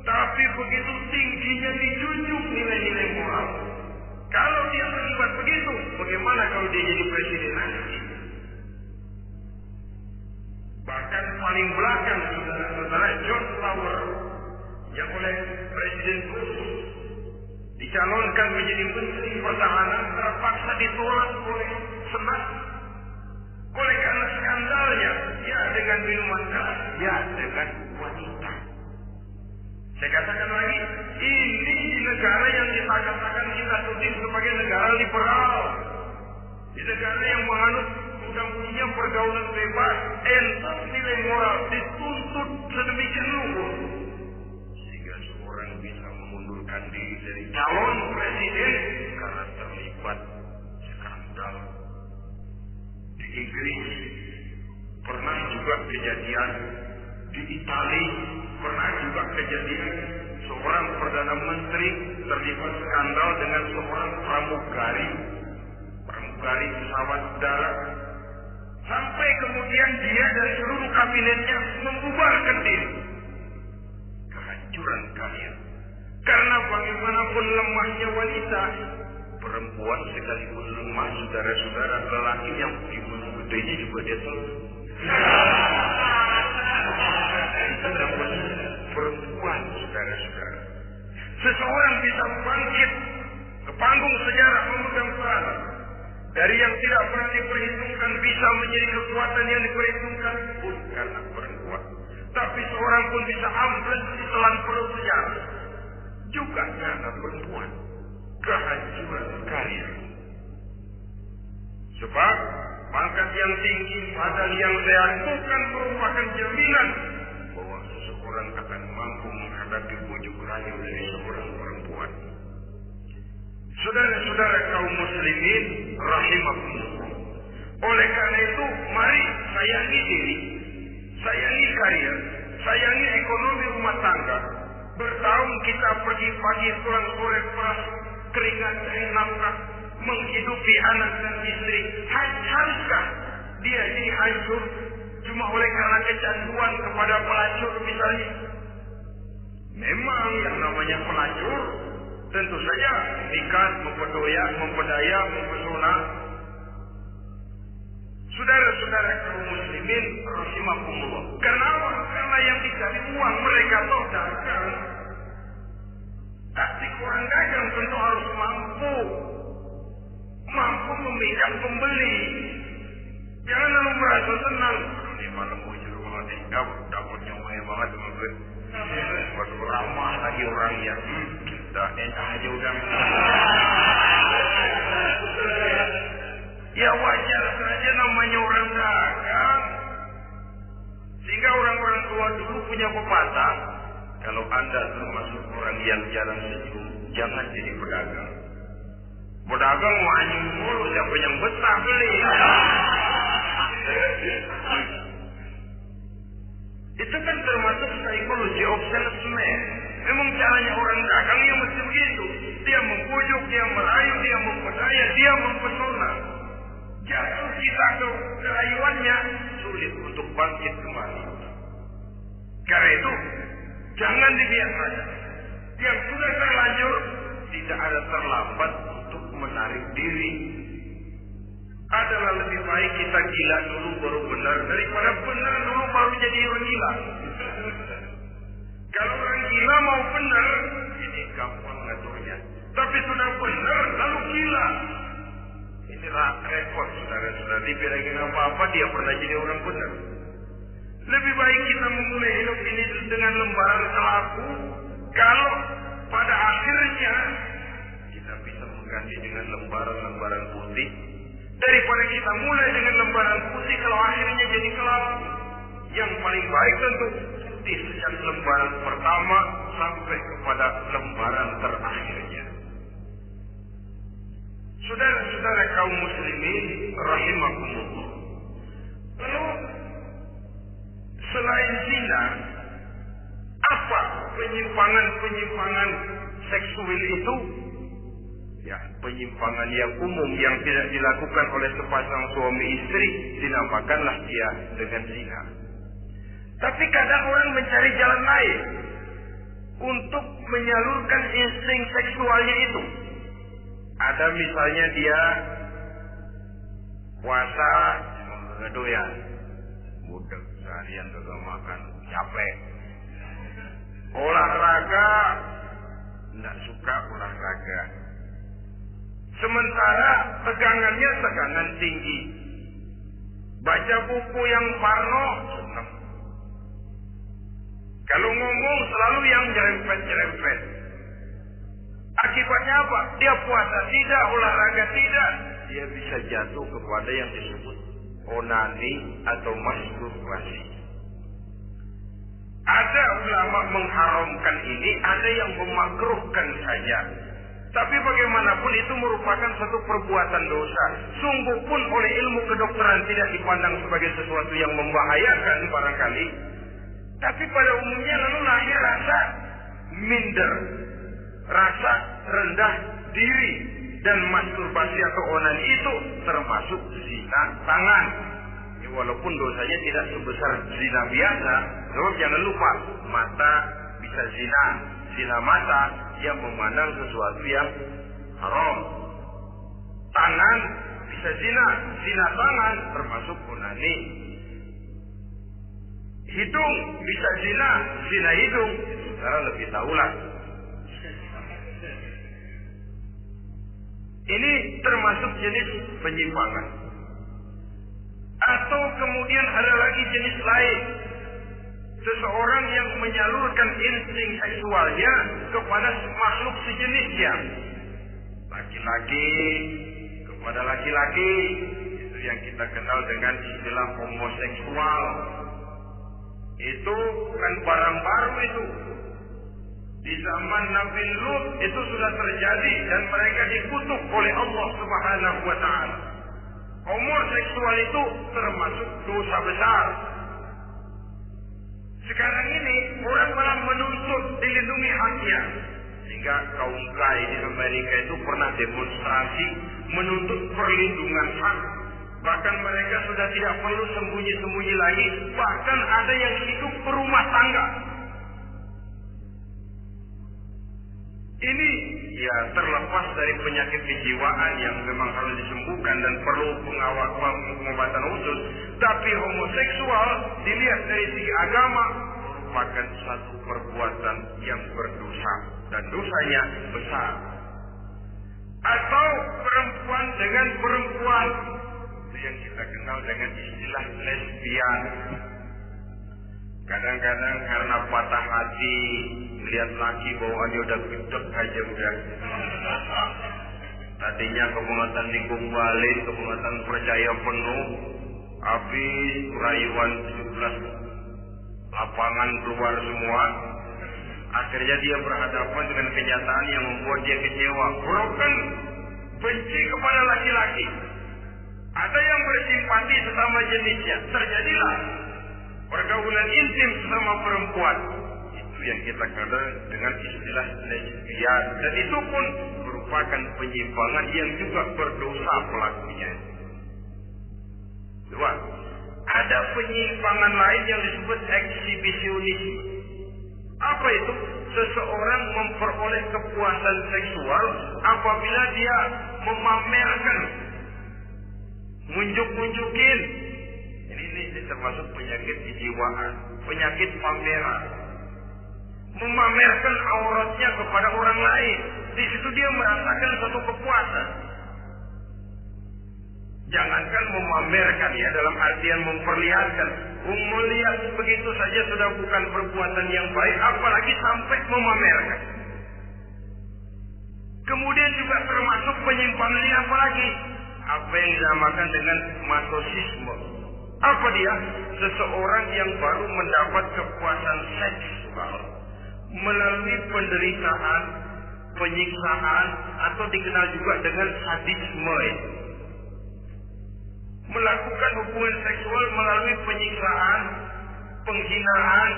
Speaker 1: tapi begitu tingginya dijunjung nilai-nilai moral. Kalau dia terlibat begitu, bagaimana kalau dia jadi presiden nanti? Bahkan paling belakang saudara John Flower yang oleh Presiden Bush dicalonkan menjadi Menteri Pertahanan terpaksa ditolak oleh Senat oleh karena skandalnya, ya dengan minuman keras, ya dengan wanita. Saya katakan lagi, ini di negara yang kita tuding sebagai negara liberal, di negara yang menganut undang-undangnya pergaulan bebas, entas nilai moral dituntut sedemikian luhur sehingga seorang bisa mengundurkan diri dari calon presiden karena terlibat skandal. Di Inggris pernah juga kejadian, di Italia pernah juga kejadian seorang perdana menteri terlibat skandal dengan seorang pramugari pesawat darat. Sampai kemudian dia dan seluruh kabinetnya membubarkan diri. Kehancuran kalian. Karena bagaimanapun lemahnya wanita, perempuan sekalipun lemah, saudara-saudara, lelaki yang ibu gedenya juga dia tahu. Itu namanya perempuan, saudara-saudara. Seseorang bisa bangkit ke panggung sejarah memegang peranan. Dari yang tidak pernah diperhitungkan bisa menjadi kekuatan yang diperhitungkan pun karena perempuan. Tapi seorang pun bisa ambles di telan perut sejarah juga karena perempuan. Kehancuran karir. Sebab pangkat yang tinggi padahal yang sehat bukan merupakan jaminan bahwa seseorang akan mampu menghadapi bujuk rayu dari seorang perempuan. Saudara-saudara kaum muslimin rahimakumullah. Oleh karena itu, mari sayangi diri, sayangi karir, sayangi ekonomi rumah tangga. Bertahun kita pergi pagi pulang sore keras, keringat cari nafkah, menghidupi anak dan istri. Haruskah dia jadi hancur cuma oleh karena kecanduan kepada pelacur misalnya? Memang yang namanya pelacur tentu saja ikat, mempedaya, mempesona. Saudara-saudara kaum muslimin rahimakumullah. Kenapa? Karena yang dicari uang mereka toh dagang. Tapi orang dagang tentu harus mampu memegang pembeli. Jangan lalu merasa senang. Ini malam muncul banget nih, dapatnya lumayan banget sama gue. Waktu ramah lagi orangnya. Udah enak aja udah. Ya wajar saja namanya orang dagang. Sehingga orang-orang tua dulu punya pepatah, kalau Anda termasuk orang yang jarang senyum, jangan jadi pedagang. Pedagang mau anjing mulu, siapa yang betah beli? Itu kan termasuk psikologi of salesman. Memang caranya orang dagang yang mesti begitu. Dia membujuk, dia merayu, dia mempedaya, dia mempesona. Jatuh kita ke rayuannya, sulit untuk bangkit kembali. Karena itu, jangan dibiarkan. Yang sudah terlanjur, tidak ada terlambat untuk menarik diri. Adalah lebih baik kita gila dulu baru benar, daripada benar dulu baru jadi orang gila. Kalau orang gila mau benar, ini gampang ngaturnya. Tapi sudah benar, lalu gila. Ini repot, saudara-saudara. Dibilangin apa-apa, dia pernah jadi orang benar. Lebih baik kita memulai hidup ini dengan lembaran kelaku. Kalau pada akhirnya kita bisa mengganti dengan lembaran-lembaran putih, daripada kita mulai dengan lembaran putih kalau akhirnya jadi kelaku. Yang paling baik tentu putih sejak lembaran pertama sampai kepada lembaran terakhirnya. Saudara-saudara kaum muslimin rahimakumullah. Lalu selain zina, apa penyimpangan seksual itu? Ya, penyimpangan yang umum yang tidak dilakukan oleh sepasang suami istri dinamakanlah dia dengan zina. Tapi kadang orang mencari jalan lain untuk menyalurkan insting seksualnya itu. Ada misalnya dia puasa ngedoyan, budek seharian kagak makan, capek. Olahraga, tidak suka olahraga. Sementara tegangannya tegangan tinggi. Baca buku yang parno, senang. Kalau ngomong selalu yang jerempet-jerempet. Akibatnya apa? Dia puasa tidak, olahraga tidak. Dia bisa jatuh kepada yang disebut onani atau masturbasi. Ada ulama mengharamkan ini, ada yang memakruhkan saja. Tapi bagaimanapun itu merupakan satu perbuatan dosa. Sungguh pun oleh ilmu kedokteran tidak dipandang sebagai sesuatu yang membahayakan barangkali. Tapi pada umumnya lalu lahir rasa minder, rasa rendah diri, dan masturbasi atau onani itu termasuk zina tangan. Ya, walaupun dosanya tidak sebesar zina biasa, sebab jangan lupa mata bisa zina mata yang memandang sesuatu yang haram. Tangan bisa zina tangan termasuk onani. Hidung bisa zina hidung. Saudara lebih tahulah. Ini termasuk jenis penyimpangan. Atau kemudian ada lagi jenis lain. Seseorang yang menyalurkan insting seksualnya kepada makhluk sejenisnya. Laki-laki kepada laki-laki. Itu yang kita kenal dengan istilah homoseksual. Itu bukan barang baru itu. Di zaman Nabi Lut itu sudah terjadi dan mereka dikutuk oleh Allah Subhanahu wa taala. Homoseksual itu termasuk dosa besar. Sekarang ini orang malah menuntut dilindungi haknya. Sehingga kaum gay di Amerika itu pernah demonstrasi menuntut perlindungan hak. Bahkan mereka sudah tidak perlu sembunyi-sembunyi lagi. Bahkan ada yang hidup berumah tangga. Ini ya terlepas dari penyakit kejiwaan yang memang harus disembuhkan dan perlu pengobatan khusus. Tapi homoseksual dilihat dari segi agama merupakan satu perbuatan yang berdosa dan dosanya besar. Atau perempuan dengan perempuan, itu yang kita kenal dengan istilah lesbian. Kadang-kadang karena patah hati melihat laki bawaannya udah gedek aja udah. Tadinya kebangatan nikung balik, kebangatan percaya penuh, habis rayuan 17 lapangan keluar semua. Akhirnya dia berhadapan dengan kenyataan yang membuat dia kecewa, broken, benci kepada laki-laki. Ada yang bersimpati sesama jenisnya, terjadilah pergaulan intim sesama perempuan. Itu yang kita kenal dengan istilah lesbian. Dan itu pun merupakan penyimpangan yang juga berdosa pelakunya. Dua, ada penyimpangan lain yang disebut eksibisionisme. Apa itu? Seseorang memperoleh kepuasan seksual apabila dia memamerkan, munjuk-munjukin. Ini termasuk penyakit kejiwaan, penyakit pameran. Memamerkan auratnya kepada orang lain. Di situ dia merasakan suatu kepuasan. Jangankan memamerkan ya, dalam artian memperlihatkan. Melihat begitu saja sudah bukan perbuatan yang baik, apalagi sampai memamerkan. Kemudian juga termasuk penyimpangan ini apalagi? Apa yang dinamakan dengan masochisme. Apa dia? Seseorang yang baru mendapat kepuasan seksual melalui penderitaan, penyiksaan, atau dikenal juga dengan sadisme. Melakukan hubungan seksual melalui penyiksaan, penghinaan,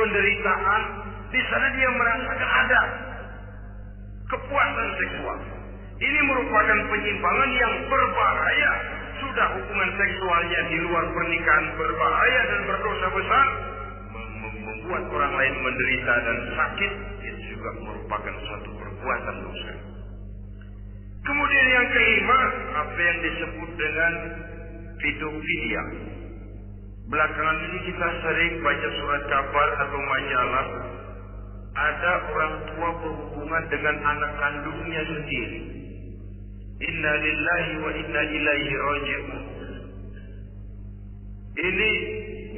Speaker 1: penderitaan. Di sana dia merasakan ada kepuasan seksual. Ini merupakan penyimpangan yang berbahaya. Sudah hubungan seksualnya di luar pernikahan berbahaya dan berdosa besar, membuat orang lain menderita dan sakit, itu juga merupakan suatu perbuatan dosa. Kemudian yang kelima, apa yang disebut dengan pedofilia. Belakangan ini kita sering baca surat kabar atau majalah, ada orang tua berhubungan dengan anak kandungnya sendiri. Inna lillahi wa inna ilaihi raji'un. Ini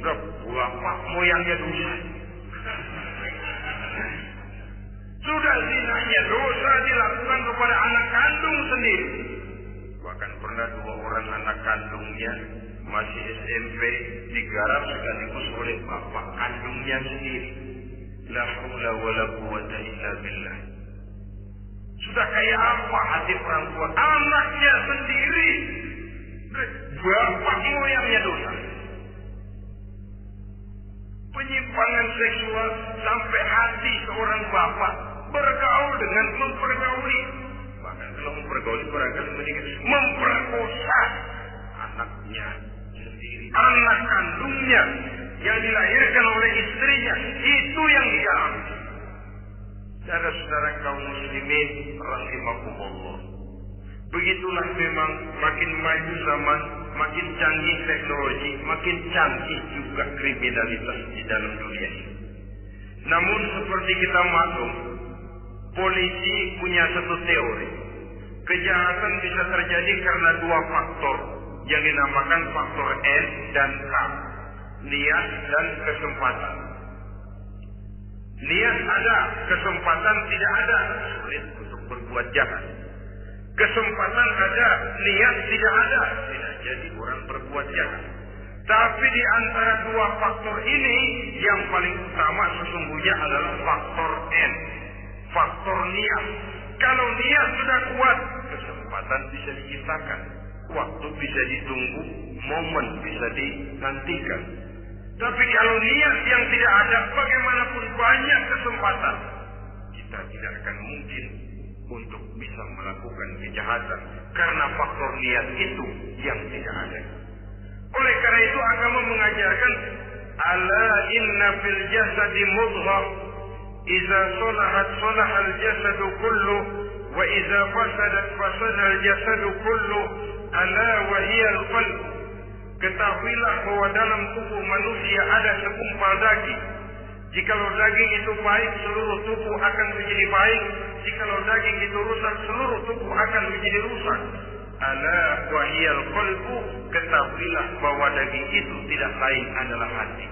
Speaker 1: bapak moyangnya dosa. Sudah zinanya dosa dilakukan kepada anak kandung sendiri. Bahkan pernah 2 orang anak kandungnya masih SMP digarap sekaligus oleh bapak kandungnya sendiri. La haula wala quwwata illa billah. Sudah kayak apa hati orang tua? Anaknya sendiri, bapak moyangnya dosa. Penyimpangan seksual sampai hati seorang bapak bergaul dengan mempergauli. Bahkan kalau mempergauli barangkali meninggal, memperkosa anaknya sendiri, anak kandungnya yang dilahirkan oleh istrinya. Itu yang dialami. Saudara-saudara kaum muslimin rahimakumullah. Begitulah memang makin maju zaman, makin canggih teknologi, makin canggih juga kriminalitas di dalam dunia ini. Namun seperti kita maklum, polisi punya satu teori. Kejahatan bisa terjadi karena 2 faktor yang dinamakan faktor N dan K. Niat dan kesempatan. Niat ada, kesempatan tidak ada, sulit untuk berbuat jahat. Kesempatan ada, niat tidak ada, tidak jadi orang berbuat jahat. Tapi di antara dua faktor ini, yang paling utama sesungguhnya adalah faktor N, faktor niat. Kalau niat sudah kuat, kesempatan bisa diciptakan, waktu bisa ditunggu, momen bisa dinantikan. Tapi kalau niat yang tidak ada, bagaimanapun banyak kesempatan, kita tidak akan mungkin untuk bisa melakukan kejahatan, karena faktor niat itu yang tidak ada. Oleh karena itu agama mengajarkan, ala inna fil jasadi mudghah, idza salahat salahal jasadu kullu, wa idza fasadat fasadal jasadu kullu, ala wa hiya al-qalb. Ketahuilah bahwa dalam tubuh manusia ada segumpal daging. Jikalau daging itu baik, seluruh tubuh akan menjadi baik. Jikalau daging itu rusak, seluruh tubuh akan menjadi rusak. Ala wa hiyal qalbu, ketahuilah bahwa daging itu tidak lain adalah hati.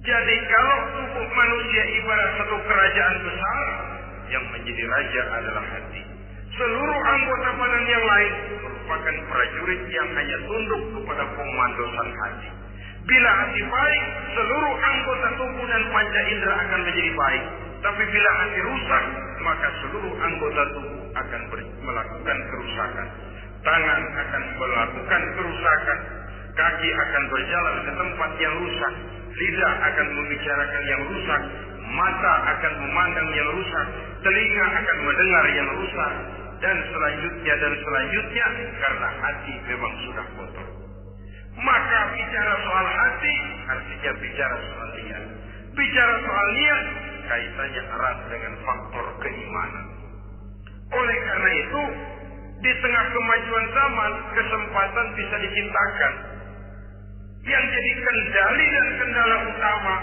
Speaker 1: Jadi kalau tubuh manusia ibarat satu kerajaan besar, yang menjadi raja adalah hati. Seluruh anggota badan yang lain merupakan prajurit yang hanya tunduk kepada komandosan hati. Bila hati baik, seluruh anggota tubuh dan panca indera akan menjadi baik. Tapi bila hati rusak, maka seluruh anggota tubuh akan melakukan kerusakan. Tangan akan melakukan kerusakan. Kaki akan berjalan ke tempat yang rusak. Lidah akan membicarakan yang rusak. Mata akan memandang yang rusak. Telinga akan mendengar yang rusak. Dan selanjutnya, karena hati memang sudah kotor. Maka bicara soal hati, artinya bicara soal niat. Bicara soal niat, kaitannya erat dengan faktor keimanan. Oleh karena itu, di tengah kemajuan zaman, kesempatan bisa diciptakan. Yang jadi kendali dan kendala utama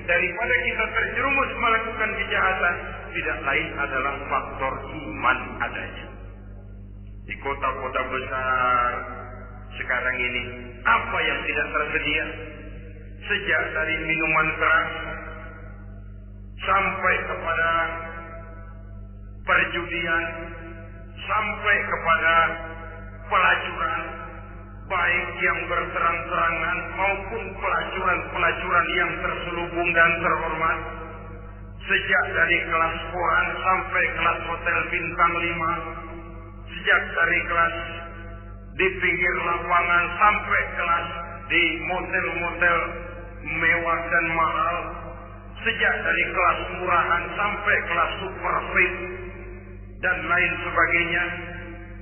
Speaker 1: daripada kita terjerumus melakukan kejahatan, tidak lain adalah faktor iman adanya. Di kota-kota besar sekarang ini, apa yang tidak tersedia? Sejak dari minuman keras sampai kepada perjudian, sampai kepada pelacuran, baik yang berterang-terangan maupun pelacuran yang terselubung dan terhormat. Sejak dari kelas koran sampai kelas hotel bintang 5, sejak dari kelas di pinggir lapangan sampai kelas di motel-motel mewah dan mahal, sejak dari kelas murahan sampai kelas super fit dan lain sebagainya.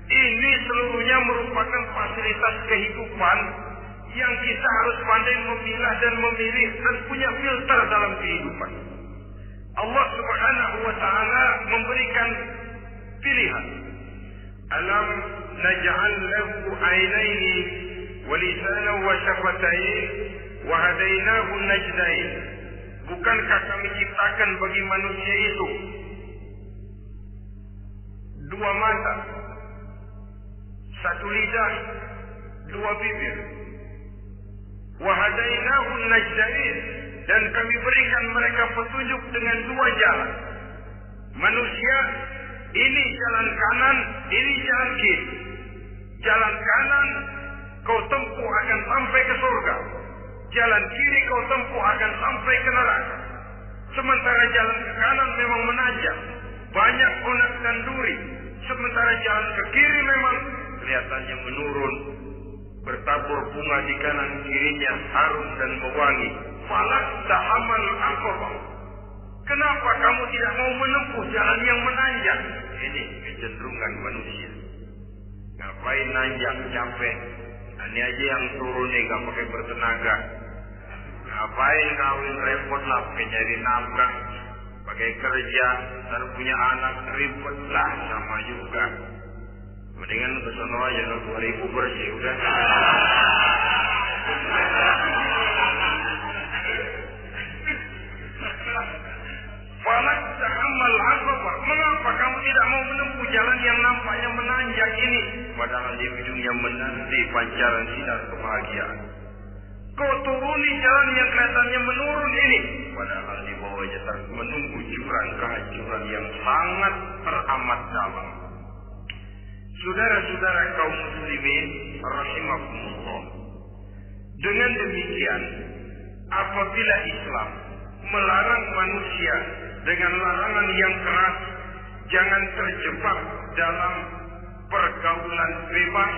Speaker 1: Ini seluruhnya merupakan fasilitas kehidupan yang kita harus pandai memilah dan memilih dan punya filter dalam kehidupan. Allah Subhanahu wa ta'ala memberikan pilihan. Alam naj'al lahu 'ainaini wa lisanan wa syafatayn wa hadainahu najdain. Bukankah kami ciptakan bagi manusia itu dua mata, satu lidah, dua bibir. Wa hadainahu najdain, dan kami berikan mereka petunjuk dengan dua jalan. Manusia, ini jalan kanan, ini jalan kiri. Jalan kanan kau tempuh akan sampai ke surga. Jalan kiri kau tempuh akan sampai ke neraka. Sementara jalan ke kanan memang menanjak, banyak onak dan duri. Sementara jalan ke kiri memang kelihatannya menurun, bertabur bunga di kanan kirinya, harum dan mewangi. Falak tahamal aqabah. Kenapa kamu tidak mau menempuh jalan yang menanjak? Ini kecenderungan manusia. Ngapain nanjak, capek? Ini aja yang turun nih, gak pakai bertenaga. Ngapain kawin repot lah, pakai nyari nafkah, pakai kerja, ntar punya anak ribet lah, sama juga. Mendingan kesana aja, 2.000 bersih udah. Falak tahammal aqabah. Mengapa kamu tidak mau menempuh jalan yang nampaknya menanjak ini? Padahal di ujungnya menanti pancaran sinar kebahagiaan. Kau turuni jalan yang kelihatannya menurun ini, padahal di bawahnya menunggu jurang kehancuran yang sangat teramat dalam. Saudara-saudara kaum muslimin rahimakumullah, Dengan demikian, apabila Islam melarang manusia dengan larangan yang keras, jangan terjebak dalam pergaulan bebas,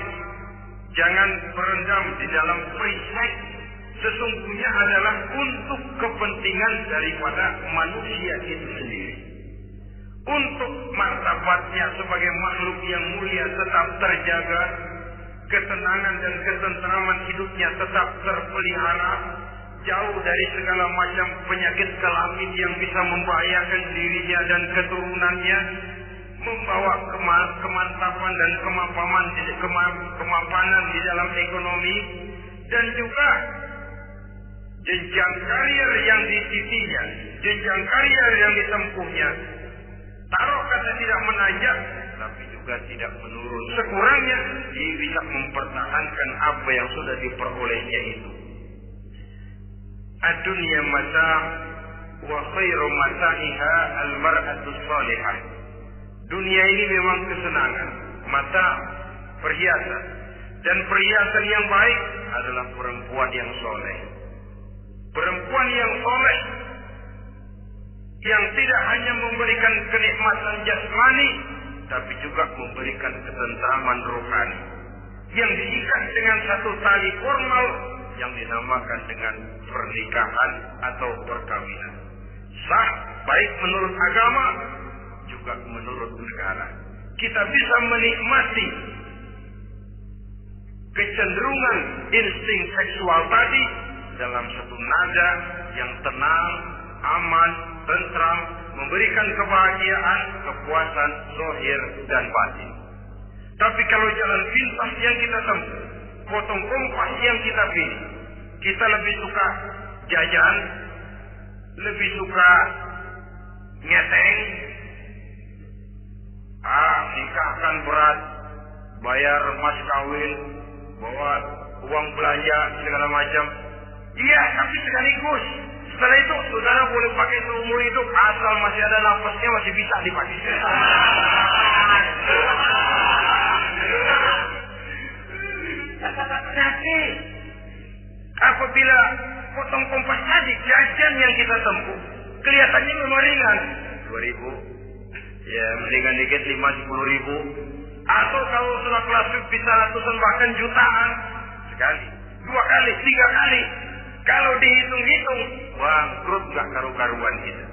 Speaker 1: jangan berendam di dalam free-sex, sesungguhnya adalah untuk kepentingan daripada manusia itu sendiri. Untuk martabatnya sebagai makhluk yang mulia tetap terjaga, ketenangan dan ketentraman hidupnya tetap terpelihara, jauh dari segala macam penyakit kelamin yang bisa membahayakan dirinya dan keturunannya, membawa kemantapan dan kemapanan di dalam ekonomi, dan juga jenjang karir yang dititinya, jenjang karir yang ditempuhnya. Taruh kata tidak menanjak, tapi juga tidak menurun. Sekurangnya dia bisa mempertahankan apa yang sudah diperolehnya itu. Ad-dunya mata' wa khairu mata'iha al-mar'atu salihah. Dunia ini memang kesenangan, mata, perhiasan, dan perhiasan yang baik adalah perempuan yang soleh. Perempuan yang soleh yang tidak hanya memberikan kenikmatan jasmani, tapi juga memberikan ketentraman rohani, yang diikat dengan satu tali formal yang dinamakan dengan pernikahan atau perkawinan. Sah baik menurut agama juga menurut negara. Kita bisa menikmati kecenderungan insting seksual tadi dalam satu nada yang tenang, aman, tentram, memberikan kebahagiaan, kepuasan zahir dan batin. Tapi kalau jalan pintas yang kita tempuh, potong kompas yang kita pilih, kita lebih suka jajan, lebih suka ngeteng, nikahkan berat, bayar mas kawin, bawa uang belanja segala macam. Iya, tapi sekaligus setelah itu saudara boleh pakai seumur hidup, asal masih ada nafasnya masih bisa dipakai. Tapi apabila potong kompas tadi, jajan yang kita tempuh kelihatannya memang ringan, 2.000, ya mendingan dikit 5-10 ribu, atau kalau sudah kelas bisa ratusan bahkan jutaan, sekali, 2 kali, 3 kali. Kalau dihitung-hitung, bangkrut gak karu-karuan kita.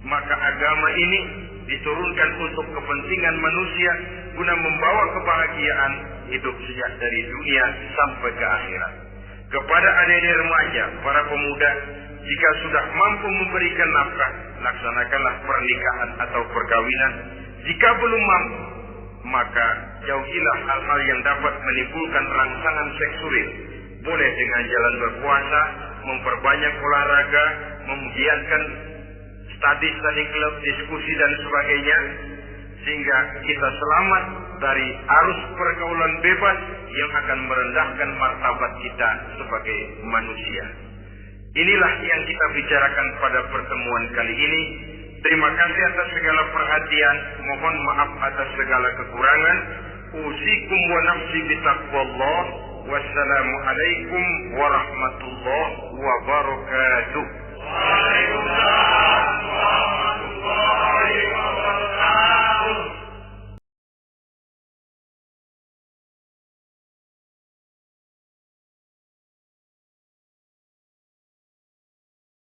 Speaker 1: Maka agama ini diturunkan untuk kepentingan manusia guna membawa kebahagiaan hidup sejak dari dunia sampai ke akhirat. Kepada adik-adik remaja, para pemuda, jika sudah mampu memberikan nafkah, laksanakanlah pernikahan atau perkawinan. Jika belum mampu, maka jauhilah hal-hal yang dapat menimbulkan rangsangan seksual. Boleh dengan jalan berpuasa, memperbanyak olahraga, menggiatkan study club, diskusi dan sebagainya, sehingga kita selamat dari arus pergaulan bebas yang akan merendahkan martabat kita sebagai manusia. Inilah yang kita bicarakan pada pertemuan kali ini. Terima kasih atas segala perhatian. Mohon maaf atas segala kekurangan. Usikum wa nafsi bitaqwallah. Wassalamualaikum warahmatullahi wabarakatuh. Waalaikumsalam.